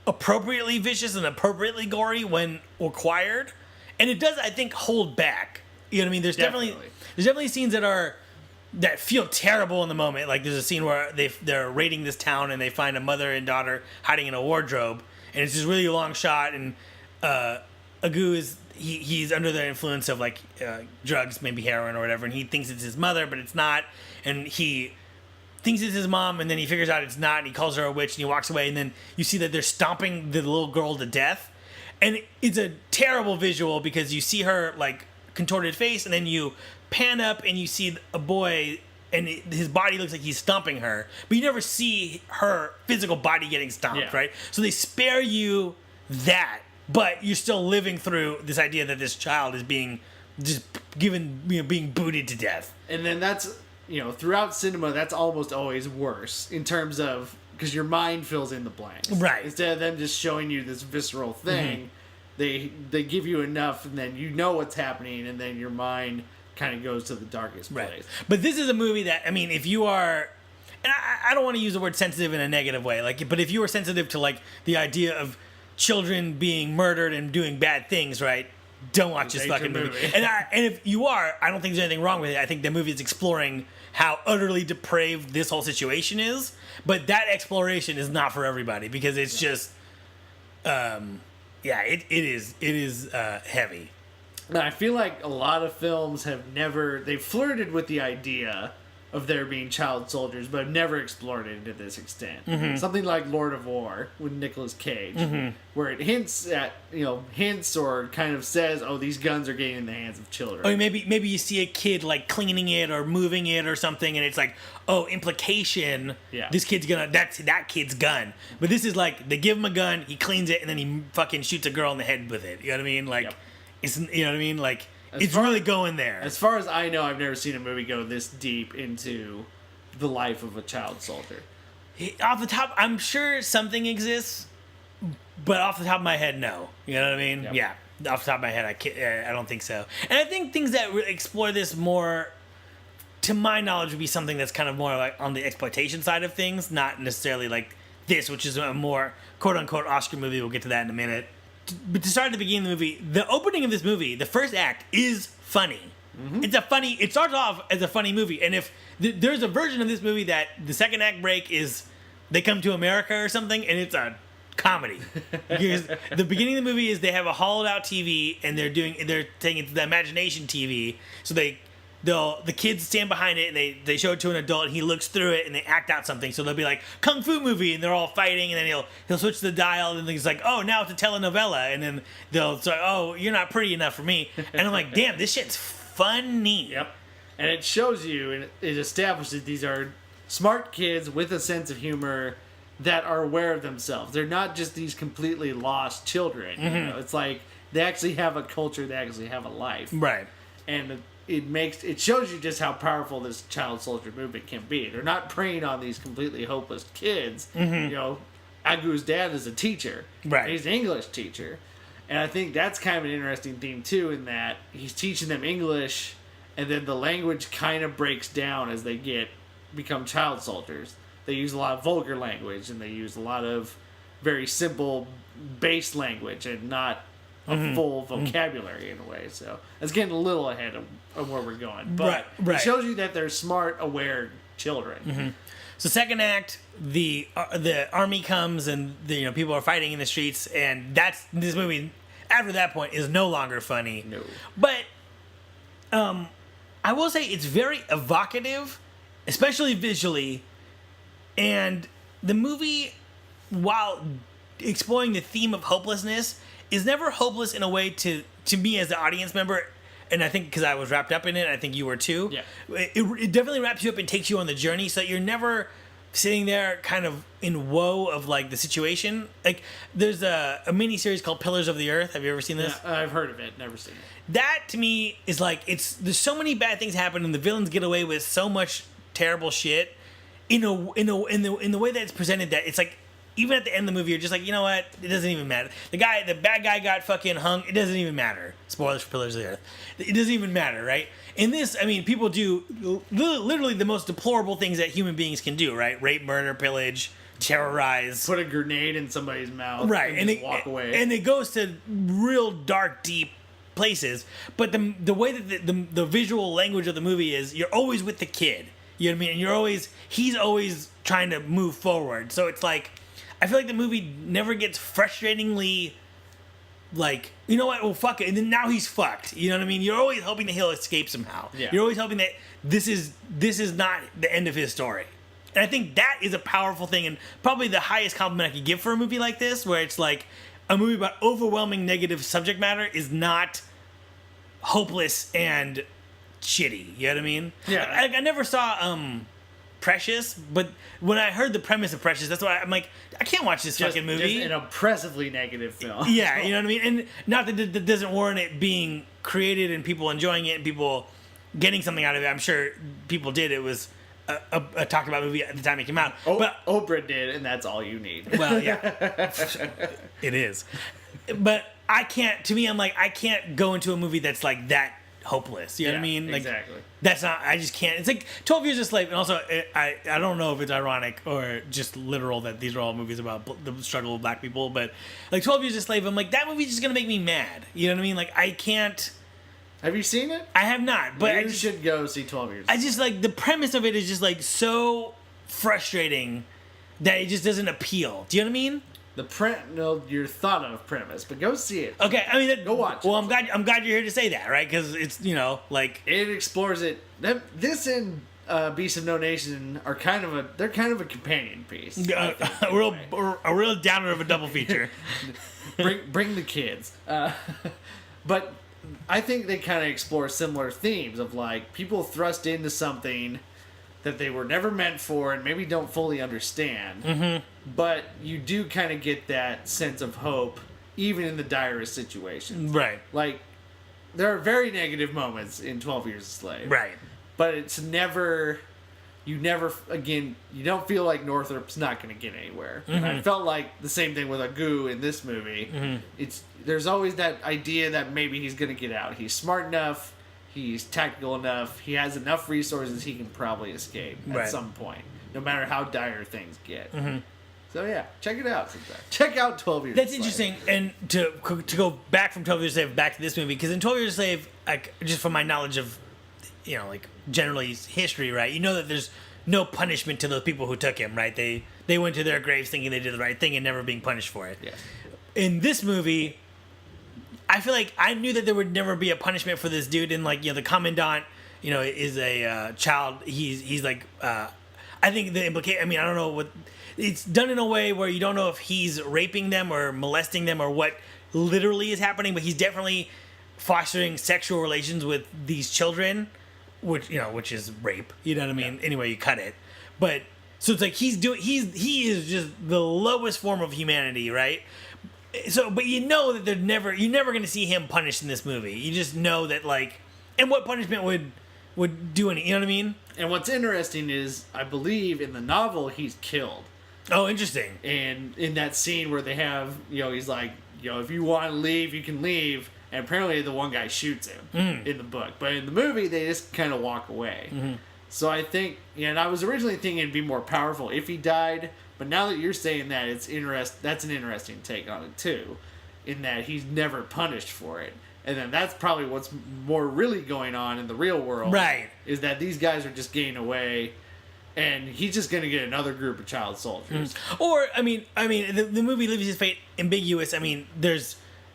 appropriately vicious and appropriately gory when required, and it does, I think, hold back. You know what I mean? There's definitely scenes that feel terrible in the moment. Like there's a scene where they're raiding this town and they find a mother and daughter hiding in a wardrobe, and it's this really long shot. And Agu he's under the influence of like drugs, maybe heroin or whatever, and he thinks it's his mother, but it's not. And he thinks it's his mom, and then he figures out it's not, and he calls her a witch, and he walks away. And then you see that they're stomping the little girl to death, and it's a terrible visual because you see her like contorted face, and then you pan up and you see a boy and his body looks like he's stomping her, but you never see her physical body getting stomped, right? So they spare you that, but you're still living through this idea that this child is being being booted to death. And then that's, throughout cinema, that's almost always worse in terms of, because your mind fills in the blanks. Right. Instead of them just showing you this visceral thing, they give you enough, and then you know what's happening, and then your mind kind of goes to the darkest place. Right. But this is a movie that, I mean, if you are, and I don't want to use the word sensitive in a negative way, but if you are sensitive to like the idea of children being murdered and doing bad things, right? Don't watch this fucking movie. And if you are, I don't think there's anything wrong with it. I think the movie is exploring how utterly depraved this whole situation is, but that exploration is not for everybody because it's just Yeah, it is heavy. Now, I feel like a lot of films they've flirted with the idea of there being child soldiers, but have never explored it to this extent. Mm-hmm. Something like Lord of War with Nicolas Cage, where it hints or kind of says, "Oh, these guns are getting in the hands of children." Or maybe you see a kid like cleaning it or moving it or something, and it's like, oh, implication. Yeah. This kid's that's that kid's gun. But this is like they give him a gun, he cleans it, and then he fucking shoots a girl in the head with it. You know what I mean? Like, it's you know what I mean? Like, it's really going there. As far as I know, I've never seen a movie go this deep into the life of a child soldier. Off the top, I'm sure something exists, but off the top of my head, no. You know what I mean? Yep. Yeah. Off the top of my head, I don't think so. And I think things that explore this more, to my knowledge, would be something that's kind of more like on the exploitation side of things, not necessarily like this, which is a more quote-unquote Oscar movie. We'll get to that in a minute. But to start at the beginning of the movie, the opening of this movie, the first act, is funny. Mm-hmm. It starts off as a funny movie. And if there's a version of this movie that the second act break is they come to America or something, and it's a comedy. Because the beginning of the movie is they have a hollowed out TV, and they're taking it to the imagination TV. So the kids stand behind it, and they show it to an adult, and he looks through it, and they act out something. So they'll be like, Kung Fu movie, and they're all fighting, and then he'll switch the dial, and he's like, oh, now it's a telenovela, and then they'll say, oh, you're not pretty enough for me. And I'm like, damn, this shit's funny. Yep. And it shows you, and it establishes these are smart kids with a sense of humor that are aware of themselves. They're not just these completely lost children. Mm-hmm. You know? It's like they actually have a culture, they actually have a life. Right. And it shows you just how powerful this child soldier movement can be. They're not preying on these completely hopeless kids. Mm-hmm. You know, Agu's dad is a teacher. Right. He's an English teacher. And I think that's kind of an interesting theme too, in that he's teaching them English, and then the language kind of breaks down as they become child soldiers. They use a lot of vulgar language, and they use a lot of very simple base language, and not a full vocabulary in a way. So it's getting a little ahead of where we're going. But right. It shows you that they're smart, aware children. Mm-hmm. So second act, the army comes, and people are fighting in the streets, and this movie after that point is no longer funny. No. But I will say it's very evocative, especially visually, and the movie, while exploring the theme of hopelessness, is never hopeless in a way to me as the audience member, and I think because I was wrapped up in it, I think you were too. Yeah. It definitely wraps you up and takes you on the journey, so you're never sitting there kind of in woe of like the situation. Like there's a mini series called Pillars of the Earth. Have you ever seen this? Yeah, I've heard of it, never seen it. That to me is like there's so many bad things happen, and the villains get away with so much terrible shit in the way that it's presented, that it's like, even at the end of the movie, you're just like, you know what? It doesn't even matter. The bad guy got fucking hung. It doesn't even matter. Spoilers for Pillars of the Earth. It doesn't even matter, right? In this, I mean, people do literally the most deplorable things that human beings can do, right? Rape, murder, pillage, terrorize. Put a grenade in somebody's mouth, right? and just walk away. And it goes to real dark, deep places. But the way that the visual language of the movie is, you're always with the kid. You know what I mean? And he's always trying to move forward. So it's like, I feel like the movie never gets frustratingly like, you know what, well, fuck it, and then now he's fucked. You know what I mean? You're always hoping that he'll escape somehow. Yeah. You're always hoping that this is not the end of his story. And I think that is a powerful thing, and probably the highest compliment I could give for a movie like this, where it's like a movie about overwhelming negative subject matter is not hopeless and shitty. You know what I mean? Yeah. I never saw Precious, but when I heard the premise of Precious, that's why I'm like, I can't watch this fucking movie. Just an oppressively negative film. Yeah, you know what I mean? And not that that doesn't warrant it being created and people enjoying it and people getting something out of it. I'm sure people did. It was a talked about movie at the time it came out. But Oprah did, and that's all you need. Well, yeah. It is. But I can't, to me, I'm like, I can't go into a movie that's like that hopeless. You know what I mean? Like, exactly. That's not, I just can't. It's like 12 Years a Slave, and also I don't know if it's ironic or just literal that these are all movies about the struggle of black people, but like 12 Years a Slave, I'm like, that movie's just gonna make me mad. You know what I mean? Like, I can't. Have you seen it? I have not, but you should go see 12 Years. I just like the premise of it is just like so frustrating that it just doesn't appeal. Do you know what I mean? your thought of premise, but go see it. Okay, I mean, Go watch Well, it. I'm glad you're here to say that, right? Because it's like It explores it. This and Beast of No Nation are kind of a companion piece. I think, a real downer of a double feature. bring the kids. But I think they kind of explore similar themes of like people thrust into something that they were never meant for and maybe don't fully understand. Mm-hmm. But you do kind of get that sense of hope even in the direst situations. Right. Like, there are very negative moments in 12 Years a Slave. Right. But it's never... You don't feel like Northrop's not going to get anywhere. Mm-hmm. And I felt like the same thing with Agu in this movie. Mm-hmm. There's always that idea that maybe he's going to get out. He's smart enough. He's tactical enough. He has enough resources he can probably escape at some point, no matter how dire things get. Mm-hmm. So yeah, check it out sometime. Check out 12 Years That's a Slave. interesting. And to go back from 12 Years a Slave back to this movie, because in 12 Years a Slave, like, just from my knowledge of, like generally history, right? You know that there's no punishment to those people who took him, right? They went to their graves thinking they did the right thing and never being punished for it. Yeah. In this movie, I feel like I knew that there would never be a punishment for this dude, and like the commandant, is a child. He's like, I think the implication. I mean, I don't know what it's done in a way where you don't know if he's raping them or molesting them or what literally is happening, but he's definitely fostering sexual relations with these children, which is rape. You know what I mean? Yeah. Anyway, you cut it, but so it's like he is just the lowest form of humanity, right? So, but you're never going to see him punished in this movie. You just know that, like, and what punishment would do any, you know what I mean? And what's interesting is, I believe in the novel he's killed. Oh, interesting. And in that scene where they have, he's like, if you want to leave, you can leave. And apparently the one guy shoots him in the book. But in the movie, they just kind of walk away. Mm-hmm. So I think, and I was originally thinking it'd be more powerful if he died. But now that you're saying that, that's an interesting take on it too, in that he's never punished for it. And then that's probably what's more really going on in the real world. Right. Is that these guys are just getting away, and he's just going to get another group of child soldiers. Or, I mean, the movie leaves his fate ambiguous. I mean,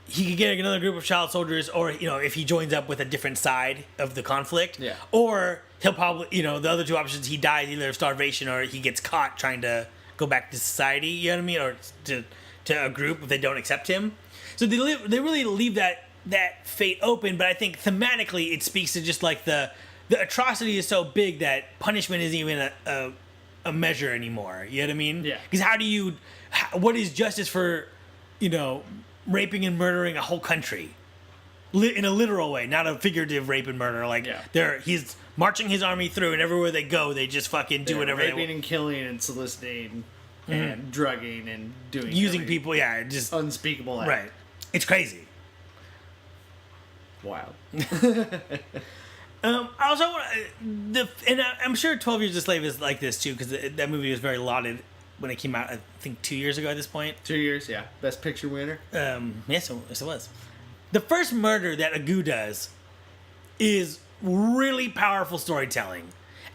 he could get another group of child soldiers, or, if he joins up with a different side of the conflict. Yeah. Or he'll probably, the other two options, he dies either of starvation or he gets caught trying to go back to society, you know what I mean? Or to a group if they don't accept him. So they really leave that fate open, but I think thematically it speaks to just like the atrocity is so big that punishment isn't even a measure anymore. You know what I mean? Yeah. Because what is justice for, raping and murdering a whole country? In a literal way, not a figurative rape and murder. Like, he's marching his army through, and everywhere they go, they just fucking do whatever they want. Raping and killing and soliciting and drugging and doing using people, just unspeakable act. Right. It's crazy. Wild. Also, I'm sure 12 Years a Slave is like this too, because that movie was very lauded when it came out. I think 2 years ago at this point. 2 years, yeah. Best Picture winner. Yes, it was. The first murder that Agu does is really powerful storytelling,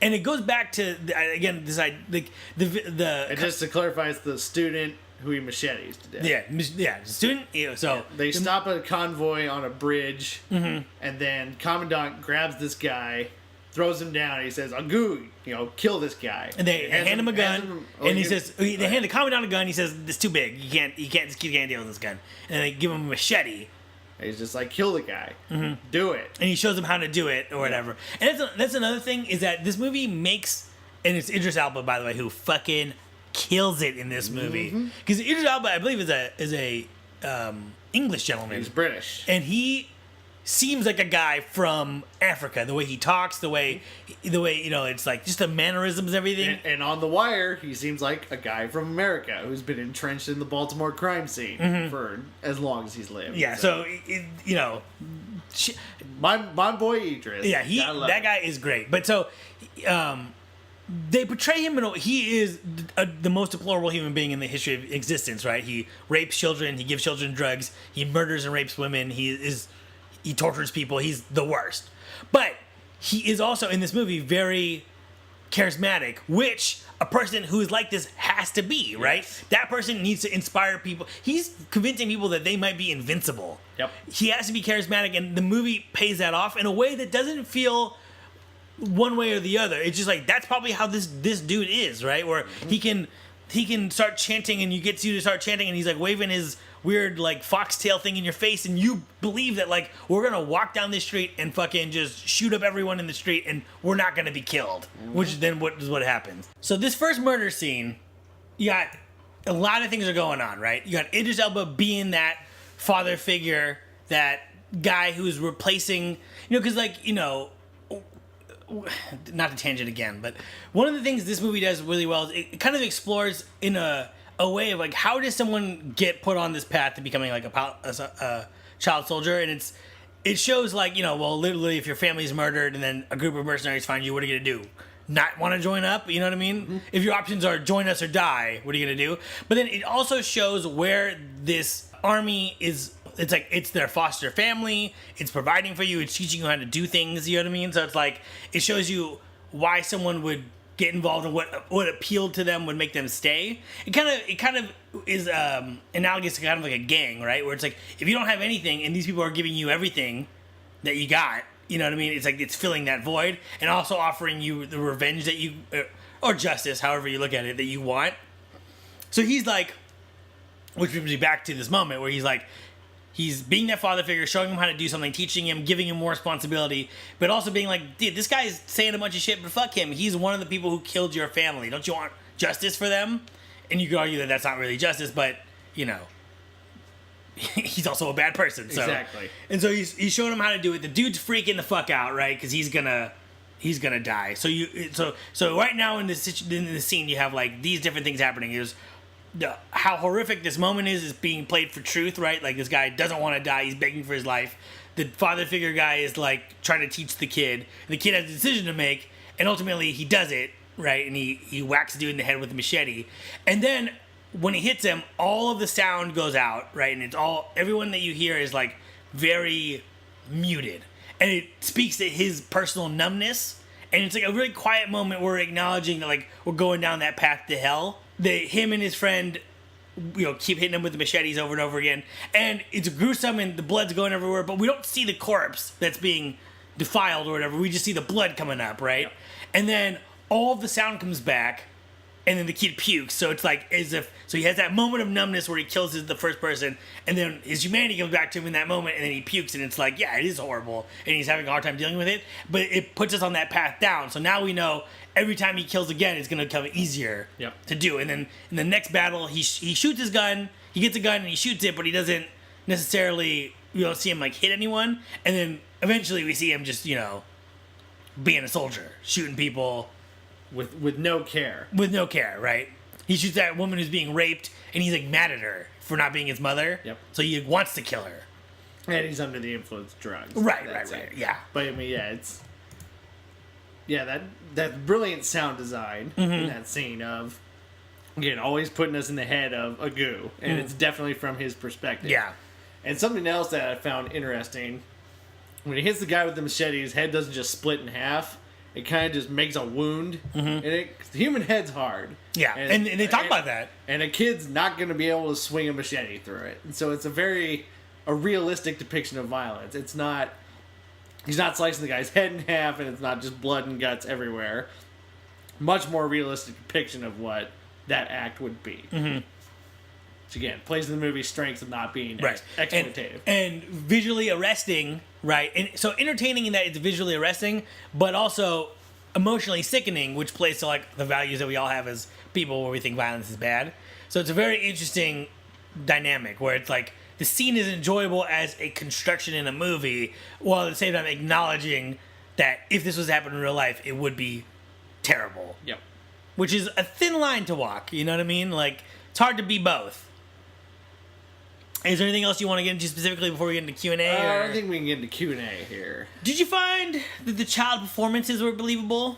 and it goes back to again this And just to clarify, it's the student who he machetes to death. The student. So they stop a convoy on a bridge, and then Commandant grabs this guy, throws him down, and he says, "Agu, kill this guy." And they hand him a gun, and he says, they hand the Commandant a gun. He says, "It's too big. You can't deal with this gun." And they give him a machete. He's just like, kill the guy. Do it. And he shows him how to do it or whatever. And that's another thing, is that this movie makes, and it's Idris Elba, by the way, who fucking kills it in this movie. Because Idris Elba, I believe, is a English gentleman. He's British. And he seems like a guy from Africa. The way he talks, the way it's like just the mannerisms and everything. And on The Wire, he seems like a guy from America who's been entrenched in the Baltimore crime scene for as long as he's lived. Yeah, so my boy Idris. Yeah, that guy is great. But so they portray him he is the most deplorable human being in the history of existence, right? He rapes children, he gives children drugs, he murders and rapes women, he tortures people. He's the worst. But he is also, in this movie, very charismatic, which a person who is like this has to be, right? Yes. That person needs to inspire people. He's convincing people that they might be invincible. Yep. He has to be charismatic, and the movie pays that off in a way that doesn't feel one way or the other. It's just like, that's probably how this dude is, right? Where he can start chanting, and you get you to start chanting, and he's like waving his weird like foxtail thing in your face, and you believe that like we're gonna walk down this street and fucking just shoot up everyone in the street, and we're not gonna be killed. Which then what happens. So this first murder scene, you got a lot of things are going on, right? You got Idris Elba being that father figure, that guy who's replacing, because like, not to tangent again, but one of the things this movie does really well is it kind of explores in a way of like, how does someone get put on this path to becoming like a child soldier? And it shows like, well, literally if your family's murdered and then a group of mercenaries find you, what are you gonna do? Not want to join up? You know what I mean? Mm-hmm. If your options are join us or die, what are you gonna do? But then it also shows where this army is. It's like, it's their foster family, it's providing for you, it's teaching you how to do things, you know what I mean? So it's like, it shows you why someone would get involved and what appealed to them would make them stay. It kind of is analogous to kind of like a gang, right? Where it's like, if you don't have anything and these people are giving you everything that you got, you know what I mean? It's like, it's filling that void and also offering you the revenge that you, or justice, however you look at it, that you want. So he's like, which brings me back to this moment where he's like, he's being that father figure, showing him how to do something, teaching him, giving him more responsibility, but also being like, dude, this guy's saying a bunch of shit, but fuck him. He's one of the people who killed your family. Don't you want justice for them? And you could argue that that's not really justice, but, he's also a bad person. So. Exactly. And so he's showing him how to do it. The dude's freaking the fuck out, right? Because he's gonna die. So right now in the scene, you have like these different things happening. There's how horrific this moment is being played for truth, right? Like, this guy doesn't want to die, he's begging for his life. The father figure guy is like trying to teach the kid. The kid has a decision to make, and ultimately he does it, right? And he whacks the dude in the head with a machete. And then when he hits him, all of the sound goes out, right? And everyone that you hear is like very muted. And it speaks to his personal numbness. And it's like a really quiet moment where we're acknowledging that like we're going down that path to hell. Him and his friend, keep hitting him with the machetes over and over again. And it's gruesome and the blood's going everywhere, but we don't see the corpse that's being defiled or whatever. We just see the blood coming up, right? Yep. And then all of the sound comes back, and then the kid pukes. So it's like so he has that moment of numbness where he kills the first person, and then his humanity comes back to him in that moment, and then he pukes, and it's like, yeah, it is horrible, and he's having a hard time dealing with it, but it puts us on that path down. So now we know every time he kills again, it's going to become easier to do. And then in the next battle, he shoots his gun, he gets a gun, and he shoots it, but he doesn't necessarily, see him like hit anyone, and then eventually we see him just, being a soldier, shooting people, with no care. With no care, right? He shoots that woman who's being raped, and he's like mad at her for not being his mother. Yep. So he wants to kill her. And he's under the influence of drugs. Right. Yeah. But I mean, it's that brilliant sound design in that scene of, again, always putting us in the head of a goo, and it's definitely from his perspective. Yeah. And something else that I found interesting, when he hits the guy with the machete, his head doesn't just split in half. It kind of just makes a wound, and the human head's hard. Yeah, and they talk about that. And a kid's not going to be able to swing a machete through it. And so it's a realistic depiction of violence. It's not, he's not slicing the guy's head in half, and it's not just blood and guts everywhere. Much more realistic depiction of what that act would be. Mm-hmm. Which, again, plays in the movie's strengths of not being exploitative. And visually arresting, right? And so entertaining in that it's visually arresting, but also emotionally sickening, which plays to like the values that we all have as people where we think violence is bad. So it's a very interesting dynamic where it's like the scene is enjoyable as a construction in a movie, while at the same time acknowledging that if this was happening in real life, it would be terrible. Yep. Which is a thin line to walk, you know what I mean? Like, it's hard to be both. Is there anything else you want to get into specifically before we get into Q&A? I don't think we can get into Q&A here. Did you find that the child performances were believable?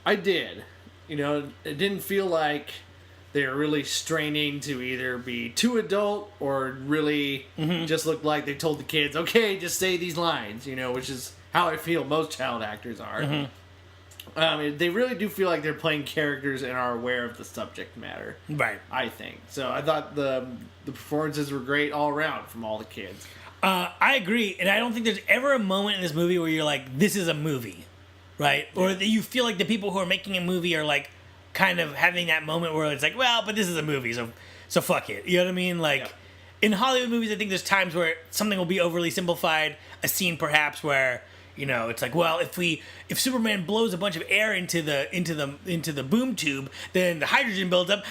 I did. It didn't feel like they were really straining to either be too adult or really just looked like they told the kids, okay, just say these lines, which is how I feel most child actors are. They really do feel like they're playing characters and are aware of the subject matter. Right. I think so. I thought the performances were great all around from all the kids. I agree, and I don't think there's ever a moment in this movie where you're like, "This is a movie," right? Or that you feel like the people who are making a movie are like, kind of having that moment where it's like, "Well, but this is a movie, so fuck it." You know what I mean? Like, in Hollywood movies, I think there's times where something will be overly simplified. A scene, perhaps, where it's like, well, if Superman blows a bunch of air into the boom tube, then the hydrogen builds up.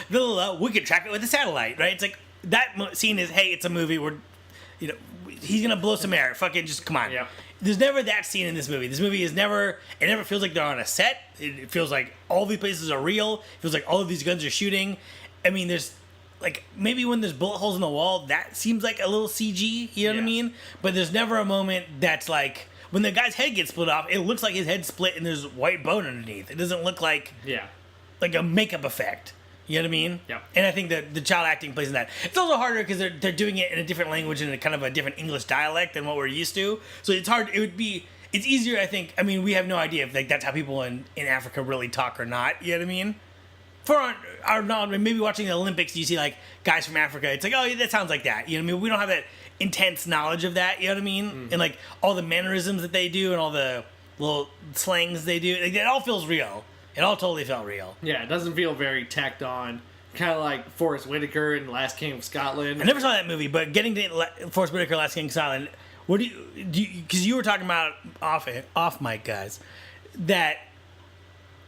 We could track it with a satellite, right? It's like that scene is, hey, it's a movie. He's gonna blow some air. Fucking just come on. Yeah. There's never that scene in this movie. This movie is never. It never feels like they're on a set. It feels like all these places are real. It feels like all of these guns are shooting. I mean, there's like maybe when there's bullet holes in the wall, that seems like a little CG. You know what I mean? But there's never a moment that's like when the guy's head gets split off. It looks like his head split and there's white bone underneath. It doesn't look like a makeup effect. You know what I mean? Yeah. And I think that the child acting plays in that. It's also harder because they're doing it in a different language and a kind of a different English dialect than what we're used to. So it's hard. It's easier, I think. I mean, we have no idea if like that's how people in Africa really talk or not. You know what I mean? For our knowledge, maybe watching the Olympics, you see like guys from Africa. It's like, oh, yeah, that sounds like that. You know what I mean? We don't have that intense knowledge of that. You know what I mean? Mm-hmm. And like all the mannerisms that they do and all the little slangs they do, like, it all feels real. It all totally felt real. Yeah, it doesn't feel very tacked on. Kind of like Forrest Whitaker in Last King of Scotland. I never saw that movie, but getting to Forrest Whitaker, Last King of Scotland, what do you because you were talking about off mic, guys, that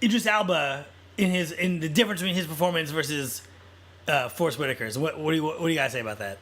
Idris Elba in the difference between his performance versus Forrest Whitaker's. What do you guys say about that?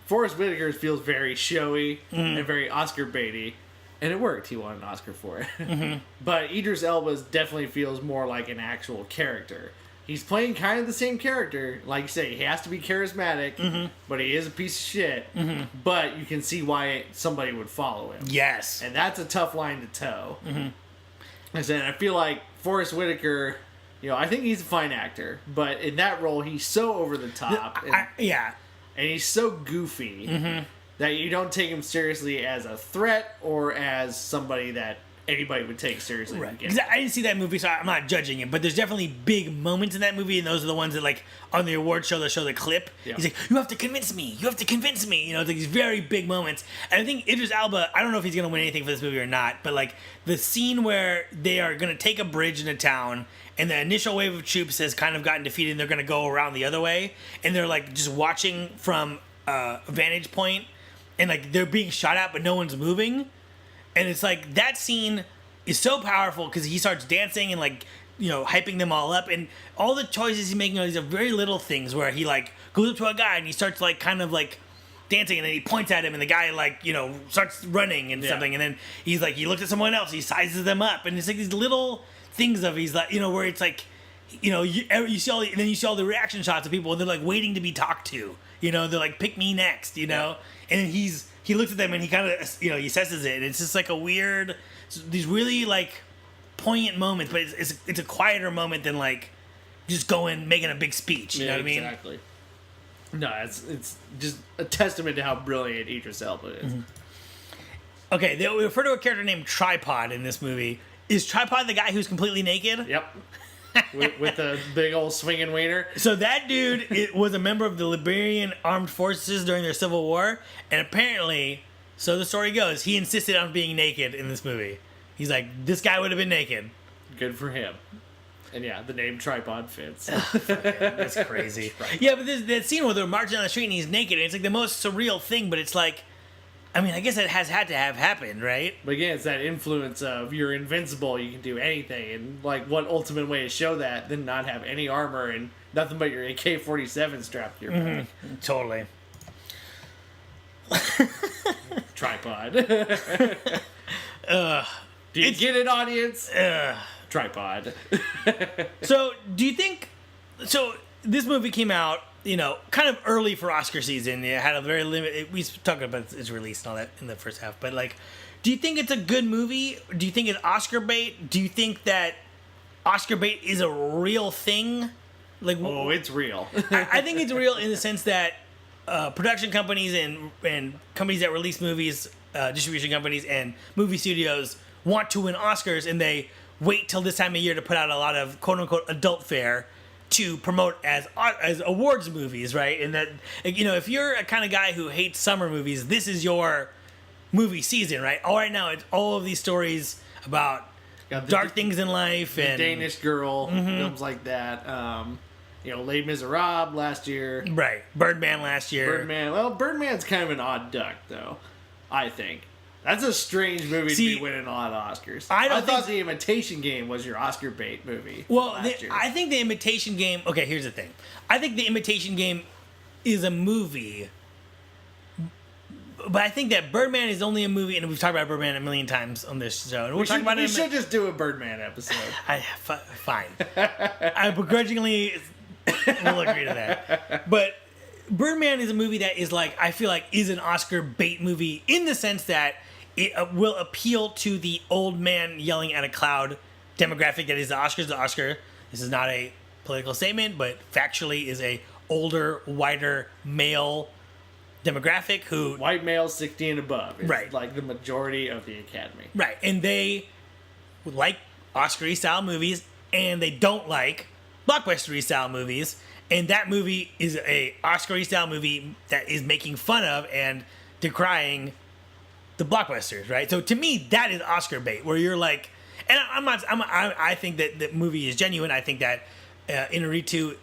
Forrest Whitaker feels very showy and very Oscar baity. And it worked. He won an Oscar for it. Mm-hmm. But Idris Elba definitely feels more like an actual character. He's playing kind of the same character. Like you say, he has to be charismatic, but he is a piece of shit. Mm-hmm. But you can see why somebody would follow him. Yes. And that's a tough line to toe. Mm-hmm. I feel like Forrest Whitaker, I think he's a fine actor. But in that role, he's so over the top. And he's so goofy. Mm-hmm. That you don't take him seriously as a threat or as somebody that anybody would take seriously. Right. I didn't see that movie, so I'm not judging it. But there's definitely big moments in that movie, and those are the ones that, like, on the award show, they'll show the clip. Yeah. He's like, you have to convince me. You have to convince me. It's like these very big moments. And I think Idris Elba, I don't know if he's going to win anything for this movie or not, but, like, the scene where they are going to take a bridge into town, and the initial wave of troops has kind of gotten defeated, and they're going to go around the other way, and they're, like, just watching from a vantage point. And, like, they're being shot at, but no one's moving. And it's like, that scene is so powerful because he starts dancing and, like, hyping them all up. And all the choices he's making are these very little things where he, like, goes up to a guy and he starts, like, kind of, like, dancing. And then he points at him and the guy, like, starts running and something. And then he's, like, he looks at someone else. He sizes them up. And it's, like, these little things of he's, like, where it's, like, you see all the reaction shots of people and they're, like, waiting to be talked to. They're like, pick me next, And he looks at them and he kind of, he assesses it. And it's just like a weird, these really like poignant moments, but it's a quieter moment than like just making a big speech. You know what I mean? Exactly. No, it's just a testament to how brilliant Idris Elba is. Mm-hmm. Okay, they refer to a character named Tripod in this movie. Is Tripod the guy who's completely naked? Yep. with the big old swinging wiener. So that dude was a member of the Liberian Armed Forces during their Civil War, and apparently, so the story goes, he insisted on being naked in this movie. He's like, this guy would have been naked. Good for him. And yeah, the name Tripod fits. That's crazy. Yeah, but there's that scene where they're marching down the street and he's naked, and it's like the most surreal thing, but it's like, I mean, I guess it has had to have happened, right? But again, it's that influence of you're invincible, you can do anything, and like what ultimate way to show that than not have any armor and nothing but your AK-47 strapped to your back. Totally. Tripod. Do you get it, audience? Tripod. So, do you think... So, this movie came out, kind of early for Oscar season. It had a very limited... We talked about its release and all that in the first half. But, like, do you think it's a good movie? Do you think it's Oscar bait? Do you think that Oscar bait is a real thing? Like, oh, it's real. I think it's real in the sense that production companies and companies that release movies, distribution companies and movie studios want to win Oscars, and they wait till this time of year to put out a lot of quote unquote adult fare to promote as awards movies, right? And that, you know, if you're a kind of guy who hates summer movies, this is your movie season, right? All right now, it's all of these stories about dark things in life and Danish Girl, films like that. You know, Les Miserables last year. Right. Birdman last year. Birdman. Well, Birdman's kind of an odd duck, though, I think. That's a strange movie to be winning a lot of Oscars. I thought The Imitation Game was your Oscar bait movie. Well, I think The Imitation Game... Okay, here's the thing. I think The Imitation Game is a movie, but I think that Birdman is only a movie, and we've talked about Birdman a million times on this show. And we should just do a Birdman episode. Fine. I begrudgingly will agree to that. But Birdman is a movie that is like, I feel like, is an Oscar bait movie in the sense that it will appeal to the old man yelling at a cloud demographic that is the Oscars. The Oscar, this is not a political statement, but factually is a older, whiter male demographic who... White males 60 and above is right. like the majority of the Academy. Right, and they like Oscar-y style movies, and they don't like blockbuster-y style movies, and that movie is a Oscar-y style movie that is making fun of and decrying the blockbusters, right? So to me, that is Oscar bait, where you're like, and I think that the movie is genuine. I think that Inarritu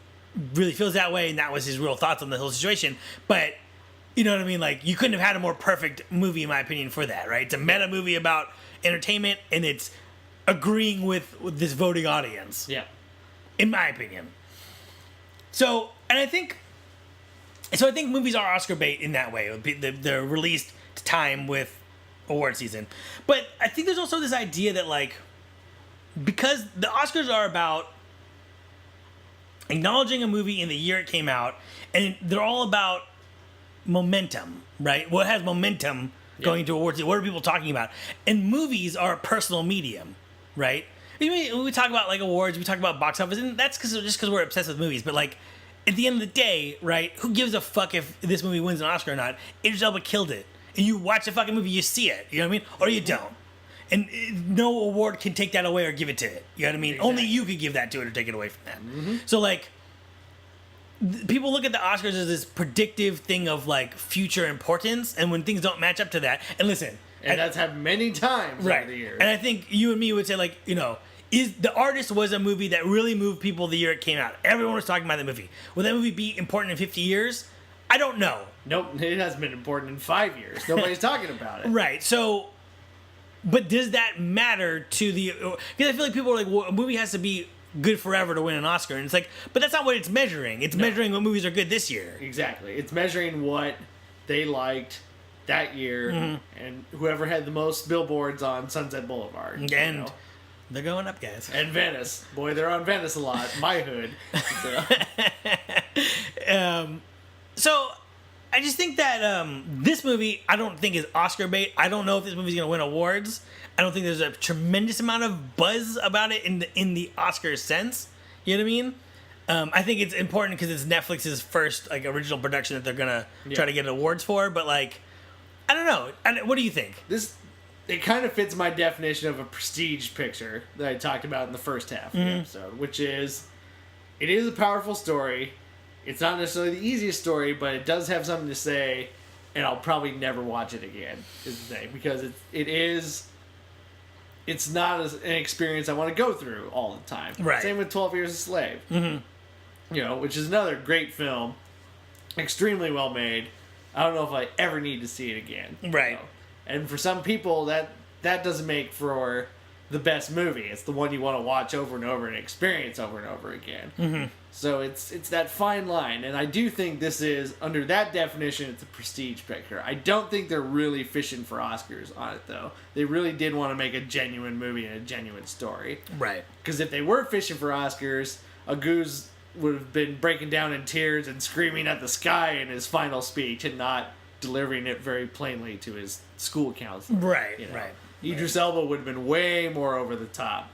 really feels that way, and that was his real thoughts on the whole situation. But you know what I mean? Like, you couldn't have had a more perfect movie, in my opinion, for that, right? It's a meta movie about entertainment, and it's agreeing with this voting audience. Yeah. In my opinion. So I think movies are Oscar bait in that way. They're released to time with award season. But I think there's also this idea that, like, because the Oscars are about acknowledging a movie in the year it came out, and they're all about momentum, right? What has momentum going to awards? What are people talking about? And movies are a personal medium, right? When we talk about like awards, we talk about box office, and that's just because we're obsessed with movies. But like, at the end of the day, right? Who gives a fuck if this movie wins an Oscar or not? Idris Elba killed it, and you watch the fucking movie, you see it. You know what I mean? Or you don't. And no award can take that away or give it to it. You know what I mean? Exactly. Only you could give that to it or take it away from that. Mm-hmm. So like, people look at the Oscars as this predictive thing of like future importance, and when things don't match up to that, and listen, and that's happened many times over the years. And I think you and me would say, like, you know, is The Artist was a movie that really moved people the year it came out. Everyone was talking about that movie. Will that movie be important in 50 years? I don't know. Nope, it hasn't been important in 5 years. Nobody's talking about it. Right. So, but does that matter to the? Because I feel like people are like, well, a movie has to be good forever to win an Oscar, and it's like, but that's not what it's measuring. It's measuring what movies are good this year. Exactly. It's measuring what they liked that year, and whoever had the most billboards on Sunset Boulevard. And you know? They're going up, guys. And Venice. Boy, they're on Venice a lot. My hood. So I just think that this movie, I don't think is Oscar bait. I don't know if this movie's going to win awards. I don't think there's a tremendous amount of buzz about it in the Oscar sense. You know what I mean? I think it's important because it's Netflix's first like original production that they're gonna try to get awards for. But like, I don't know. What do you think? It kind of fits my definition of a prestige picture that I talked about in the first half of the episode, which is, it is a powerful story. It's not necessarily the easiest story, but it does have something to say, and I'll probably never watch it again, is the thing, because it's not an experience I want to go through all the time. Right. Same with 12 Years a Slave. Mm-hmm. You know, which is another great film, extremely well made. I don't know if I ever need to see it again. Right. You know? And for some people, that doesn't make for the best movie. It's the one you want to watch over and over and experience over and over again. Mm-hmm. So it's that fine line. And I do think this is, under that definition, it's a prestige picture. I don't think they're really fishing for Oscars on it, though. They really did want to make a genuine movie and a genuine story. Right. Because if they were fishing for Oscars, Aguz would have been breaking down in tears and screaming at the sky in his final speech and not delivering it very plainly to his school counselor. Right, you know? right. Idris Elba would have been way more over the top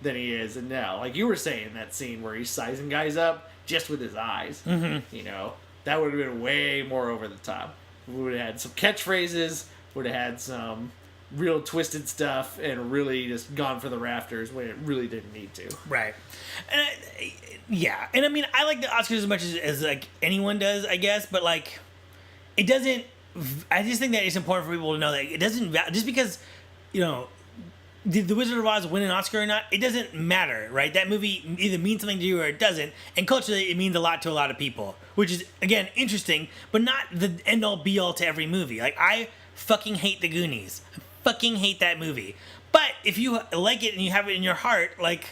than he is. And now, like you were saying, that scene where he's sizing guys up just with his eyes, you know, that would have been way more over the top. We would have had some catchphrases, would have had some real twisted stuff and really just gone for the rafters when it really didn't need to. Right. And yeah. And I mean, I like the Oscars as much as like anyone does, I guess, but like it doesn't. I just think that it's important for people to know that it doesn't just because, you know, did The Wizard of Oz win an Oscar or not? It doesn't matter, right? That movie either means something to you or it doesn't. And culturally, it means a lot to a lot of people, which is, again, interesting, but not the end-all be-all to every movie. Like, I fucking hate The Goonies. I fucking hate that movie. But if you like it and you have it in your heart, like,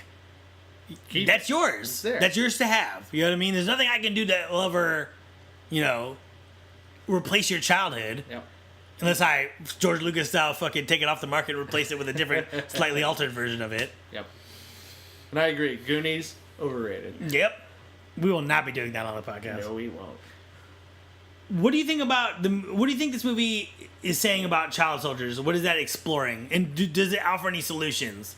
that's yours. That's yours to have. You know what I mean? There's nothing I can do that will ever, you know, replace your childhood. Yep. Unless I, George Lucas style, fucking take it off the market and replace it with a different, slightly altered version of it. Yep. And I agree. Goonies, overrated. Yep. We will not be doing that on the podcast. No, we won't. What do you think about what do you think this movie is saying about child soldiers? What is that exploring? And does it offer any solutions?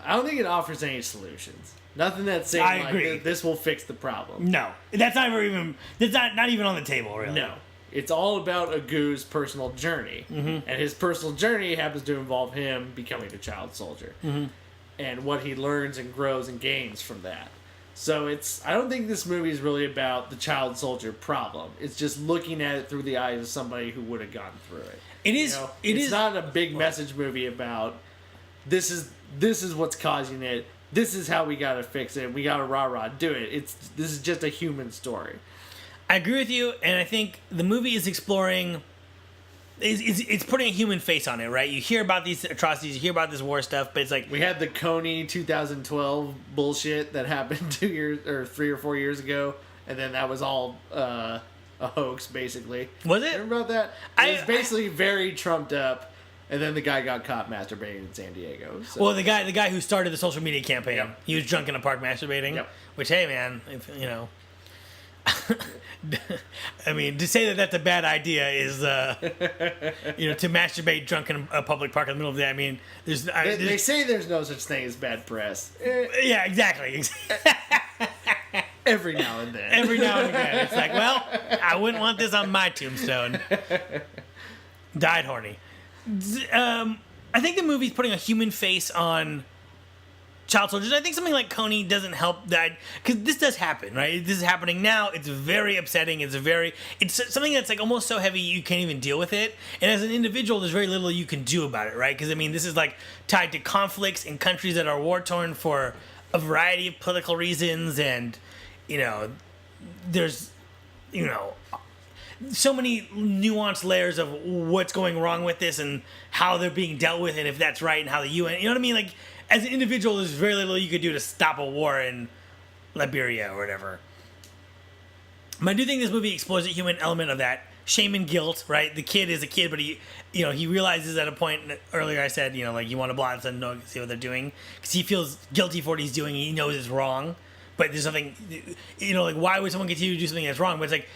I don't think it offers any solutions. Nothing that's saying I agree. Like, this will fix the problem. No. That's not even on the table, really. No. It's all about Agu's personal journey. Mm-hmm. And his personal journey happens to involve him becoming a child soldier. Mm-hmm. And what he learns and grows and gains from that. So I don't think this movie is really about the child soldier problem. It's just looking at it through the eyes of somebody who would have gone through it. It's not a big message movie about this is what's causing it. This is how we gotta fix it. We gotta rah-rah do it. This is just a human story. I agree with you, and I think the movie is exploring. It's putting a human face on it, right? You hear about these atrocities, you hear about this war stuff, but it's like we had the Coney 2012 bullshit that happened 3 or 4 years ago, and then that was all a hoax, basically. Was it? Remember about that? It was basically very trumped up, and then the guy got caught masturbating in San Diego. So. Well, the guy who started the social media campaign, yep. He was drunk in a park masturbating. Yep. Which, hey, man, you know. I mean, to say that that's a bad idea is, you know, to masturbate drunk in a public park in the middle of the day. I mean, they say there's no such thing as bad press. Yeah, exactly. Every now and then. Every now and again. It's like, well, I wouldn't want this on my tombstone. Died horny. I think the movie's putting a human face on child soldiers. I think something like Coney doesn't help that, because this does happen, right? This is happening now. It's very upsetting. It's something that's like almost so heavy you can't even deal with it. And as an individual, there's very little you can do about it, right? Because I mean, this is like tied to conflicts in countries that are war torn for a variety of political reasons, and you know, there's so many nuanced layers of what's going wrong with this and how they're being dealt with, and if that's right, and how the UN, you know what I mean? Like, as an individual, there's very little you could do to stop a war in Liberia or whatever. But I do think this movie explores the human element of that shame and guilt, right? The kid is a kid, but he realizes at a point earlier I said, like, you want to blot and no, see what they're doing, because he feels guilty for what he's doing. He knows it's wrong, but there's something, like, why would someone continue to do something that's wrong? But it's like,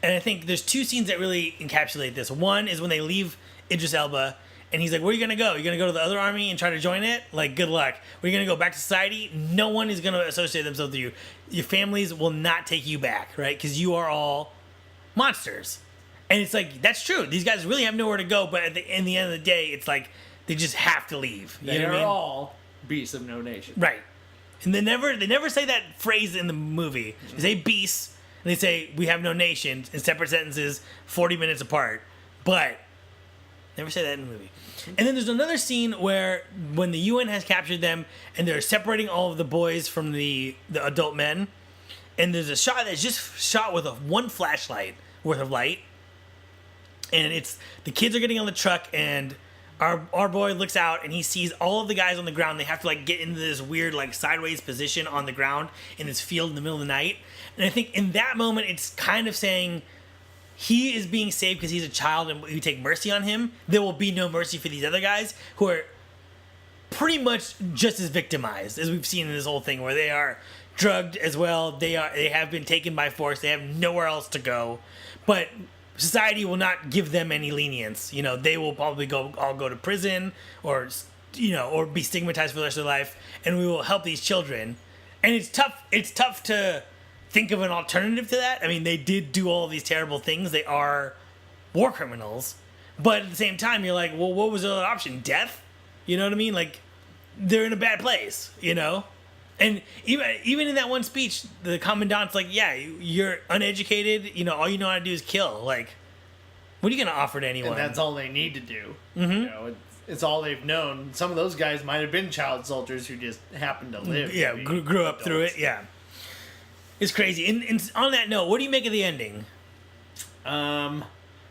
and I think there's two scenes that really encapsulate this. One is when they leave Idris Elba, and he's like, where are you going to go? You're going to go to the other army and try to join it? Like, good luck. We're going to go back to society? No one is going to associate themselves with you. Your families will not take you back, right? Because you are all monsters. And it's like, that's true. These guys really have nowhere to go, but in the end of the day, it's like, they just have to leave. They are all beasts of no nation. Right. And they never say that phrase in the movie. They say beasts, and they say, we have no nation, in separate sentences, 40 minutes apart. But never say that in the movie. And then there's another scene where when the UN has captured them and they're separating all of the boys from the adult men, and there's a shot that's just shot with one flashlight worth of light, and it's the kids are getting on the truck, and our boy looks out and he sees all of the guys on the ground. They have to like get into this weird like sideways position on the ground in this field in the middle of the night. And I think in that moment it's kind of saying, he is being saved because he's a child and we take mercy on him. There will be no mercy for these other guys who are pretty much just as victimized as we've seen in this whole thing, where they are drugged as well. They have been taken by force. They have nowhere else to go. But society will not give them any lenience. They will probably all go to prison or be stigmatized for the rest of their life, and we will help these children. And it's tough to think of an alternative to that. I mean, they did do all of these terrible things. They are war criminals. But at the same time, you're like, well, what was the other option? Death? You know what I mean? Like, they're in a bad place, you know? And even in that one speech, the commandant's like, yeah, you're uneducated. You know, all you know how to do is kill. Like, what are you going to offer to anyone? And that's all they need to do. You know, it's all they've known. Some of those guys might have been child soldiers who just happened to live. Yeah, grew up through it. Yeah. It's crazy. And on that note, what do you make of the ending?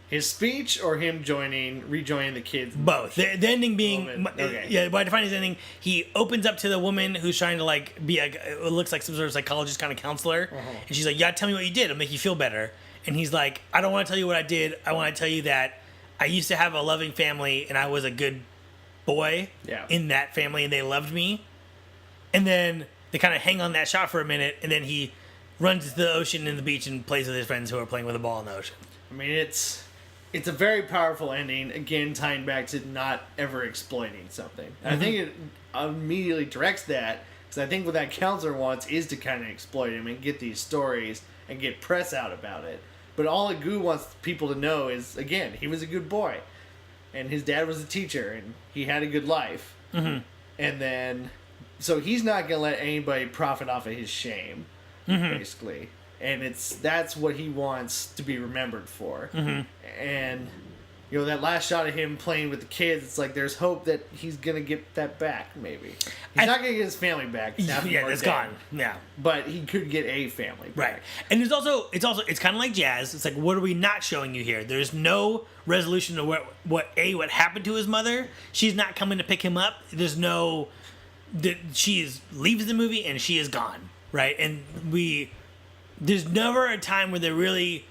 His speech or him rejoining the kids? Both. The ending being, Okay. yeah, by defining his ending, he opens up to the woman who's trying to like be it looks like some sort of psychologist kind of counselor, and she's like, "Yeah, tell me what you did. It'll make you feel better." And he's like, "I don't want to tell you what I did. I want to tell you that I used to have a loving family, and I was a good boy in that family, and they loved me." And then they kind of hang on that shot for a minute, and then he runs to the ocean and the beach and plays with his friends who are playing with a ball in the ocean. I mean, it's a very powerful ending, again, tying back to not ever exploiting something. And I think it immediately directs that, because I think what that counselor wants is to kind of exploit him and get these stories and get press out about it. But all Agu wants people to know is, again, he was a good boy. And his dad was a teacher, and he had a good life. And then, so he's not going to let anybody profit off of his shame, basically. And that's what he wants to be remembered for. And, you know, that last shot of him playing with the kids, it's like there's hope that he's going to get that back, maybe. He's not going to get his family back. It's gone. Yeah. But he could get a family back. Right. And it's kind of like Jazz. It's like, what are we not showing you here? There's no resolution to what happened to his mother. She's not coming to pick him up. There's no, leaves the movie and she is gone. Right. And there's never a time where they're really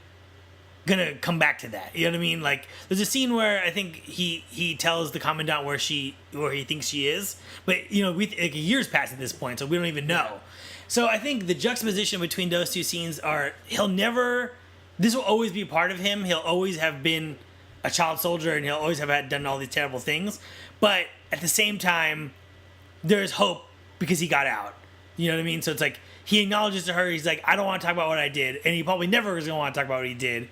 gonna come back to that. You know what I mean? Like, there's a scene where I think he tells the commandant where he thinks she is, but you know, like a year's passed at this point, so we don't even know. So I think the juxtaposition between those two scenes are this will always be part of him. He'll always have been a child soldier, and he'll always have done all these terrible things. But at the same time, there's hope because he got out. You know what I mean? So it's like, he acknowledges to her, he's like, I don't want to talk about what I did. And he probably never is going to want to talk about what he did.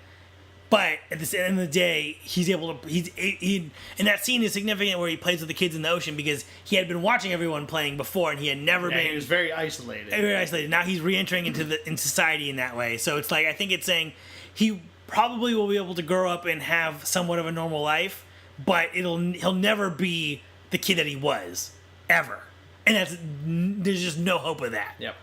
But at the end of the day, he's able to, and that scene is significant where he plays with the kids in the ocean because he had been watching everyone playing before and he had never been. He was very isolated. Very isolated. Now he's re-entering in society in that way. So it's like, I think it's saying he probably will be able to grow up and have somewhat of a normal life, but he'll never be the kid that he was, ever. And there's just no hope of that. Yep.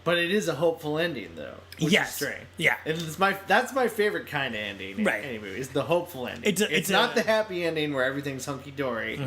But it is a hopeful ending, though. Which is strange. Yeah. That's my favorite kind of ending. Right. In any movie, is the hopeful ending. It's not the happy ending where everything's hunky dory.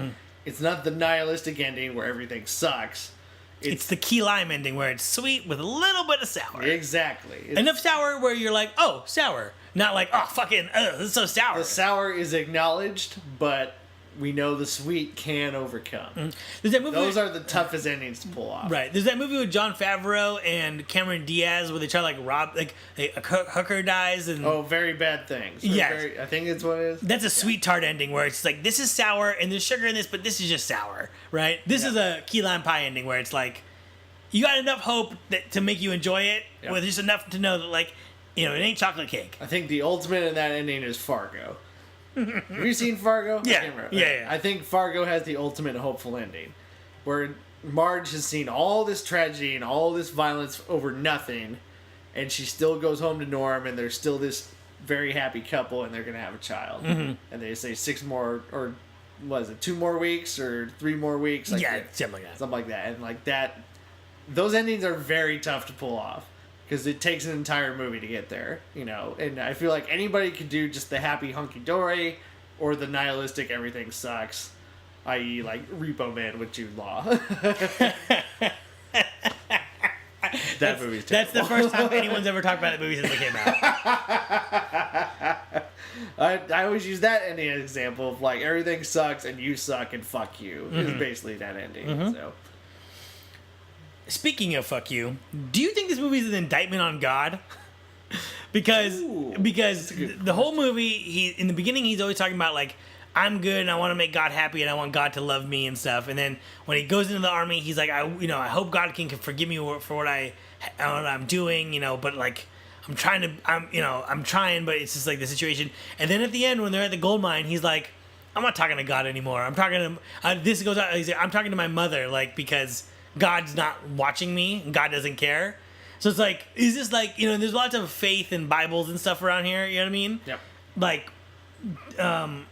It's not the nihilistic ending where everything sucks. It's the key lime ending where it's sweet with a little bit of sour. Exactly. Enough sour where you're like, oh, sour. Not like, oh, fucking, this is so sour. The sour is acknowledged, but we know the sweet can overcome. There's that movie Those are the toughest endings to pull off. Right. There's that movie with Jon Favreau and Cameron Diaz where they try to like rob, like a hooker dies and. Oh, Very Bad Things. Yes. I think it's what it is. That's a sweet tart ending where it's like, this is sour and there's sugar in this, but this is just sour, right? This is a key lime pie ending where it's like, you got enough hope to make you enjoy it, with just enough to know that, like, you know, it ain't chocolate cake. I think the ultimate in that ending is Fargo. Have you seen Fargo? Yeah. I think Fargo has the ultimate hopeful ending, where Marge has seen all this tragedy and all this violence over nothing, and she still goes home to Norm, and there's still this very happy couple, and they're gonna have a child. And they say 6 more, or was it 2 more weeks or 3 more weeks? Something like that. Something like that, and like that. Those endings are very tough to pull off. Because it takes an entire movie to get there, you know. And I feel like anybody could do just the happy hunky-dory or the nihilistic everything sucks, i.e. like Repo Man with Jude Law. That movie's terrible. That's the first time anyone's ever talked about that movie since it came out. I always use that ending as an example of like everything sucks and you suck and fuck you is basically that ending. So. Speaking of fuck you, do you think this movie is an indictment on God? because the whole movie, in the beginning he's always talking about like, I'm good and I want to make God happy and I want God to love me and stuff. And then when he goes into the army, he's like, I hope God can forgive me for what I'm doing, you know. But like, I'm trying, but it's just like the situation. And then at the end, when they're at the gold mine, he's like, I'm not talking to God anymore. I'm talking to this goes out. He's like, I'm talking to my mother, like, because God's not watching me and God doesn't care. So it's like, is this like, there's lots of faith and Bibles and stuff around here. You know what I mean? Yep. Like, I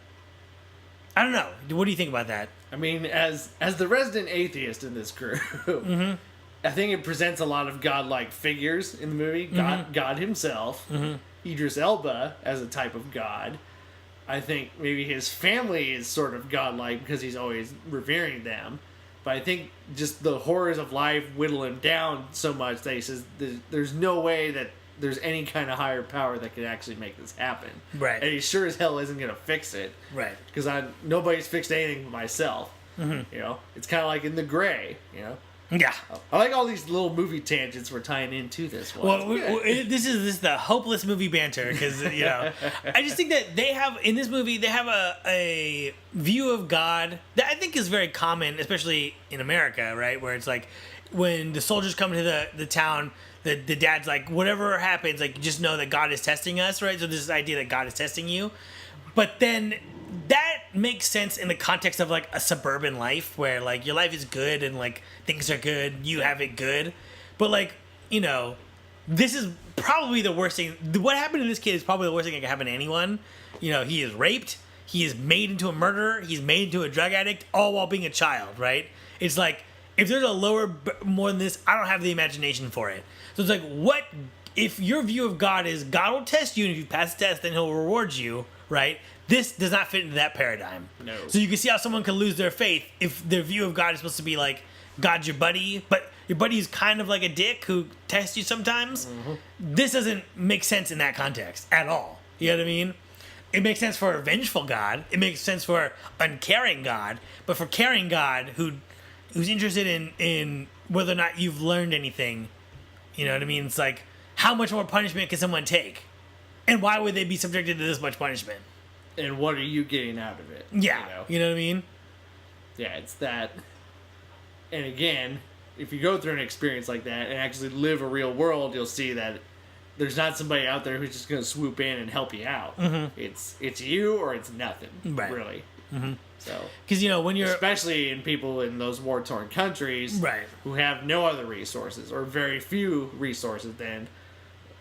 don't know. What do you think about that? I mean, as the resident atheist in this group, Mm-hmm. I think it presents a lot of godlike figures in the movie. God himself, Idris Elba as a type of god. I think maybe his family is sort of godlike because he's always revering them. But I think just the horrors of life whittle him down so much that he says there's no way that there's any kind of higher power that could actually make this happen. Right. And he sure as hell isn't going to fix it. Right. Because nobody's fixed anything but myself. Mm-hmm. It's kind of like in The Gray, Yeah. I like all these little movie tangents we're tying into this one. Well, this is the hopeless movie banter because I just think that they have in this movie they have a view of God that I think is very common, especially in America, right? Where it's like when the soldiers come to the town, the dad's like, whatever happens, like just know that God is testing us, right? So there's this idea that God is testing you, but then that makes sense in the context of like a suburban life where like your life is good and like things are good, you have it good. But like, this is probably the worst thing. What happened to this kid is probably the worst thing that can happen to anyone. He is raped, he is made into a murderer, he's made into a drug addict, all while being a child, right? It's like, if there's a more than this, I don't have the imagination for it. So it's like, what if your view of God is God will test you and if you pass the test, then he'll reward you, right? This does not fit into that paradigm. No. So you can see how someone can lose their faith if their view of God is supposed to be like, God's your buddy, but your buddy's kind of like a dick who tests you sometimes. Mm-hmm. This doesn't make sense in that context at all. You know what I mean? It makes sense for a vengeful God. It makes sense for uncaring God. But for caring God who's interested in whether or not you've learned anything, you know what I mean? It's like, how much more punishment can someone take? And why would they be subjected to this much punishment? And what are you getting out of it? Yeah. You know what I mean? Yeah, it's that. And again, if you go through an experience like that and actually live a real world, you'll see that there's not somebody out there who's just going to swoop in and help you out. Mm-hmm. It's you or it's nothing, right. Really. Mm-hmm. So, because when you're especially in people in those war-torn countries, right, who have no other resources or very few resources, then,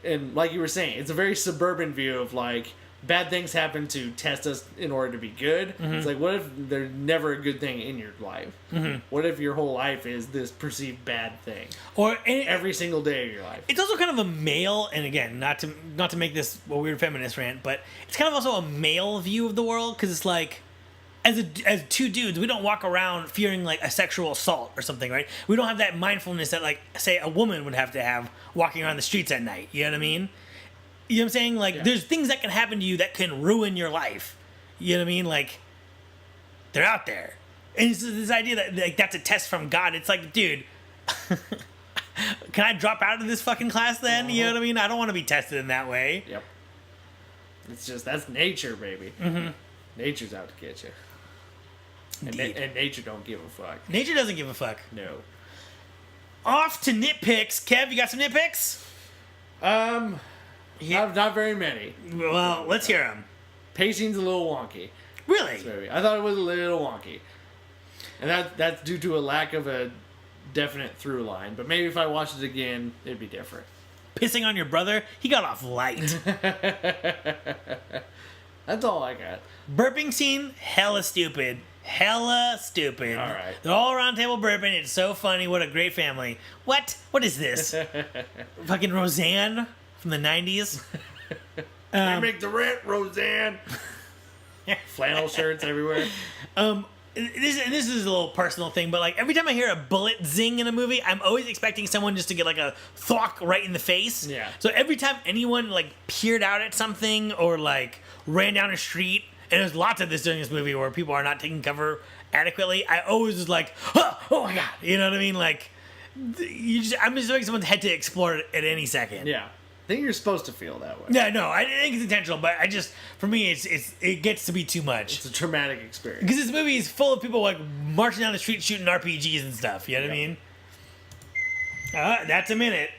and like you were saying, it's a very suburban view of like bad things happen to test us in order to be good. Mm-hmm. It's like, what if there's never a good thing in your life? Mm-hmm. What if your whole life is this perceived bad thing, or every single day of your life? It's also kind of a male, and again, not to make this a weird feminist rant, but it's kind of also a male view of the world because it's like, as two dudes, we don't walk around fearing like a sexual assault or something, right? We don't have that mindfulness that like, say, a woman would have to have walking around the streets at night. You know what I mean? You know what I'm saying? Like, yeah. There's things that can happen to you that can ruin your life. You know what I mean? Like, they're out there. And it's this idea that like that's a test from God. It's like, dude, can I drop out of this fucking class then? Uh-huh. You know what I mean? I don't want to be tested in that way. Yep. It's just, that's nature, baby. Mm-hmm. Nature's out to get you. And nature don't give a fuck. Nature doesn't give a fuck. No. Off to nitpicks. Kev, you got some nitpicks? Not very many. Well, let's hear them. Pacing's a little wonky. Really? I thought it was a little wonky. And that's due to a lack of a definite through line. But maybe if I watched it again, it'd be different. Pissing on your brother? He got off light. That's all I got. Burping scene? Hella stupid. Hella stupid. All right. They're all around the table burping. It's so funny. What a great family. What? What is this? Fucking Roseanne from the 90s? They make the rent, Roseanne. Flannel shirts everywhere. This is a little personal thing, but like every time I hear a bullet zing in a movie, I'm always expecting someone just to get like a thwack right in the face. Yeah. So every time anyone like peered out at something or like ran down a street, and there's lots of this during this movie where people are not taking cover adequately, I always was like, oh my god, you know what I mean? Like, I'm just expecting someone's head to explode at any second. Yeah. I think you're supposed to feel that way. Yeah, no, I think it's intentional, but for me, it gets to be too much. It's a traumatic experience. Because this movie is full of people like marching down the street shooting RPGs and stuff. You know what I mean? That's a minute.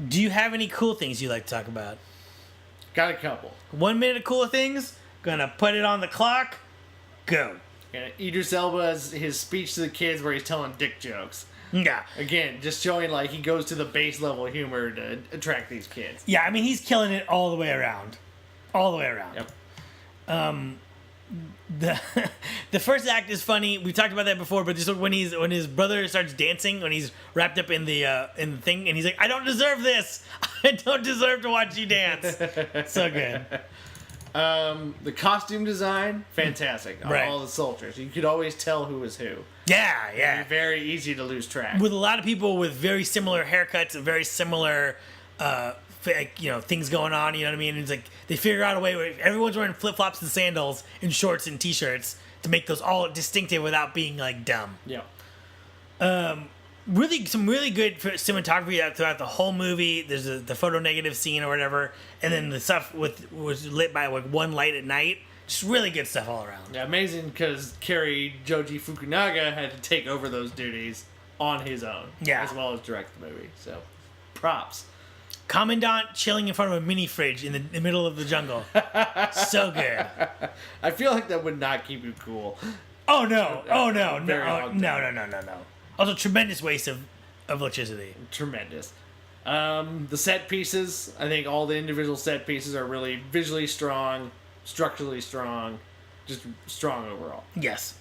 Do you have any cool things you like to talk about? Got a couple. 1 minute of cool things. Gonna put it on the clock. Go. Yeah, Idris Elba's his speech to the kids where he's telling dick jokes. Yeah. Again, just showing like he goes to the base level humor to attract these kids. Yeah, I mean, he's killing it all the way around. All the way around. Yep. The first act is funny. We talked about that before, but just when his brother starts dancing, when he's wrapped up in the thing, and he's like, "I don't deserve this. I don't deserve to watch you dance." So good. The costume design, fantastic. On Right. all the soldiers, you could always tell who was who. Yeah, yeah. Very easy to lose track. With a lot of people with very similar haircuts and very similar, things going on. You know what I mean? It's like they figure out a way where everyone's wearing flip flops and sandals and shorts and t-shirts to make those all distinctive without being like dumb. Yeah. Some really good cinematography throughout the whole movie. There's the photo negative scene or whatever, and then the stuff was lit by like one light at night. Just really good stuff all around. Yeah, amazing because Kerry Joji Fukunaga had to take over those duties on his own. Yeah. As well as direct the movie. So, props. Commandant chilling in front of a mini fridge in the middle of the jungle. So good. I feel like that would not keep you cool. Oh no! Oh no! Very No! long No! Also, tremendous waste of electricity. Tremendous. The set pieces, I think all the individual set pieces are really visually strong, structurally strong, just strong overall. Yes.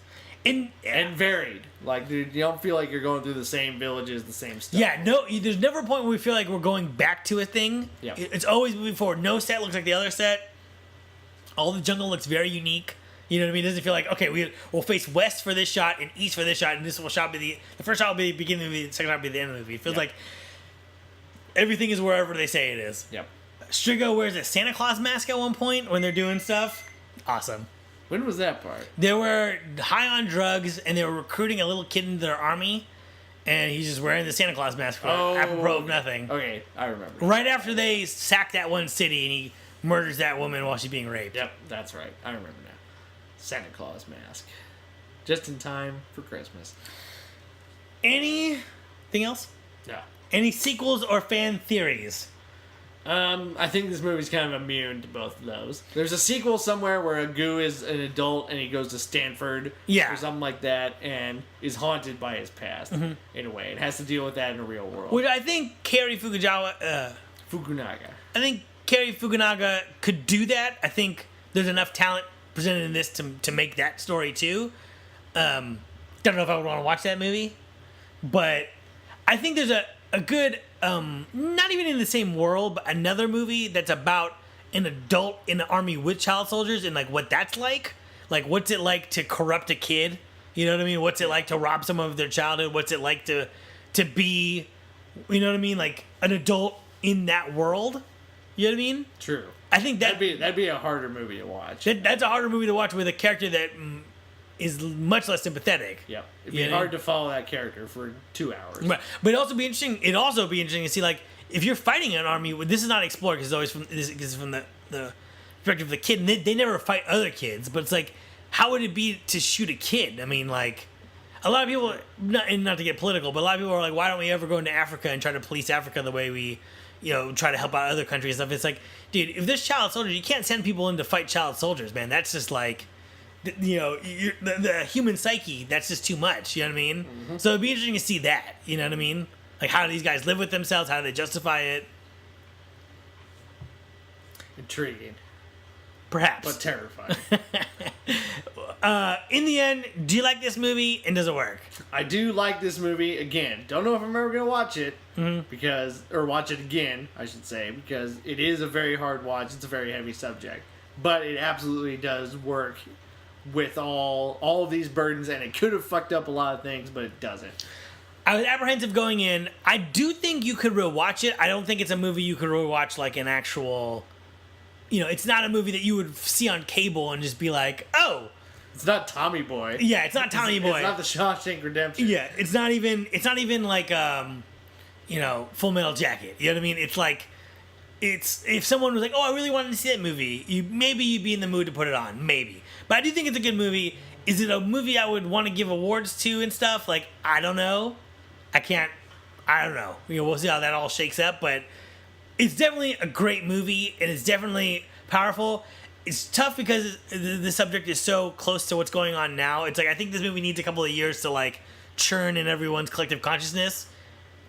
And varied. Like, dude, you don't feel like you're going through the same villages, the same stuff. Yeah, no, there's never a point where we feel like we're going back to a thing. Yeah. It's always moving forward. No set looks like the other set. All the jungle looks very unique. You know what I mean? It doesn't feel like, okay, we'll face west for this shot and east for this shot, and this will shot be the first shot will be the beginning of the movie, the second shot will be the end of the movie. It feels like everything is wherever they say it is. Yep. Strigo wears a Santa Claus mask at one point when they're doing stuff. Awesome. When was that part? They were high on drugs, and they were recruiting a little kid into their army, and he's just wearing the Santa Claus mask for apropos of nothing. Okay, I remember. Right after they sack that one city, and he murders that woman while she's being raped. Yep, that's right. I remember now. Santa Claus mask. Just in time for Christmas. Anything else? No. Any sequels or fan theories? I think this movie's kind of immune to both of those. There's a sequel somewhere where a goo is an adult and he goes to Stanford or something like that and is haunted by his past in a way. It has to deal with that in the real world. Which I think Kerry Fukunaga. I think Kerry Fukunaga could do that. I think there's enough talent presented in this to make that story too. Don't know if I would want to watch that movie, but I think there's a good, not even in the same world, but another movie that's about an adult in the army with child soldiers and like what that's like. Like, what's it like to corrupt a kid? You know what I mean? What's it like to rob someone of their childhood? What's it like to be, you know what I mean? Like an adult in that world. You know what I mean? True. I think that'd be a harder movie to watch. That's a harder movie to watch with a character that is much less sympathetic. Yeah, it'd be hard to follow that character for 2 hours. Right. But it'd also be interesting. It'd also be interesting to see, like, if you're fighting an army. This is not explored because it's always from the perspective of the kid. And they never fight other kids. But it's like, how would it be to shoot a kid? I mean, like, a lot of people, not to get political, but a lot of people are like, why don't we ever go into Africa and try to police Africa the way we, try to help out other countries and stuff? It's like, dude, if there's child soldiers, you can't send people in to fight child soldiers, man. That's just like, the human psyche, that's just too much. You know what I mean? Mm-hmm. So it'd be interesting to see that. You know what I mean? Like, how do these guys live with themselves? How do they justify it? Intriguing. Perhaps. But terrifying. In the end, do you like this movie and does it work? I do like this movie. Again, don't know if I'm ever going to watch it or watch it again, I should say, because it is a very hard watch. It's a very heavy subject. But it absolutely does work with all of these burdens, and it could have fucked up a lot of things, but it doesn't. I was apprehensive going in. I do think you could rewatch it. I don't think it's a movie you could rewatch like an actual... it's not a movie that you would see on cable and just be like, oh... It's not Tommy Boy. Yeah, it's not Tommy Boy. It's not the Shawshank Redemption. Yeah, it's not even like Full Metal Jacket. You know what I mean? It's like if someone was like, "Oh, I really wanted to see that movie," maybe you'd be in the mood to put it on, maybe. But I do think it's a good movie. Is it a movie I would want to give awards to and stuff? Like, I don't know. I don't know. We'll see how that all shakes up, but it's definitely a great movie, and it's definitely powerful. It's tough because the subject is so close to what's going on now. It's like I think this movie needs a couple of years to like churn in everyone's collective consciousness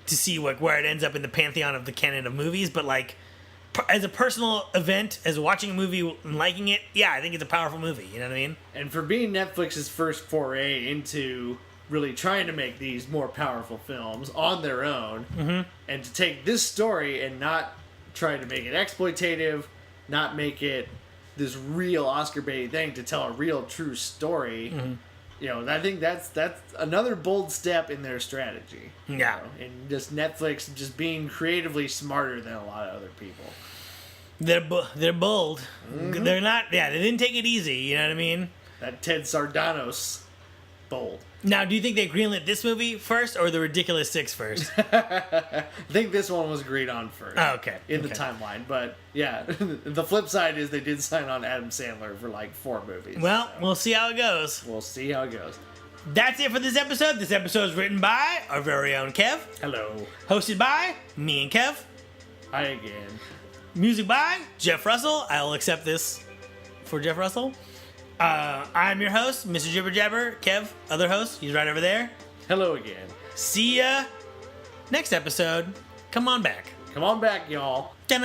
to see like where it ends up in the pantheon of the canon of movies. But like as a personal event, as watching a movie and liking it, yeah, I think it's a powerful movie. You know what I mean? And for being Netflix's first foray into really trying to make these more powerful films on their own, and to take this story and not try to make it exploitative, not make it this real Oscar bait thing, to tell a real true story. You know, I think that's another bold step in their strategy. Yeah. You know, and just Netflix just being creatively smarter than a lot of other people. They're bold. They're not. Yeah, they didn't take it easy. You know what I mean? That Ted Sardanos, bold. Now, do you think they greenlit this movie first or the Ridiculous Six first? I think this one was agreed on first. Oh, okay. In the timeline. But, yeah, the flip side is they did sign on Adam Sandler for, like, 4 movies. Well, so we'll see how it goes. we'll see how it goes. That's it for this episode. This episode is written by our very own Kev. Hello. Hosted by me and Kev. Hi again. Music by Jeff Russell. I'll accept this for Jeff Russell. I'm your host, Mr. Jibber Jabber. Kev, other host, he's right over there. Hello again. See ya next episode. Come on back. Come on back, y'all. Yep.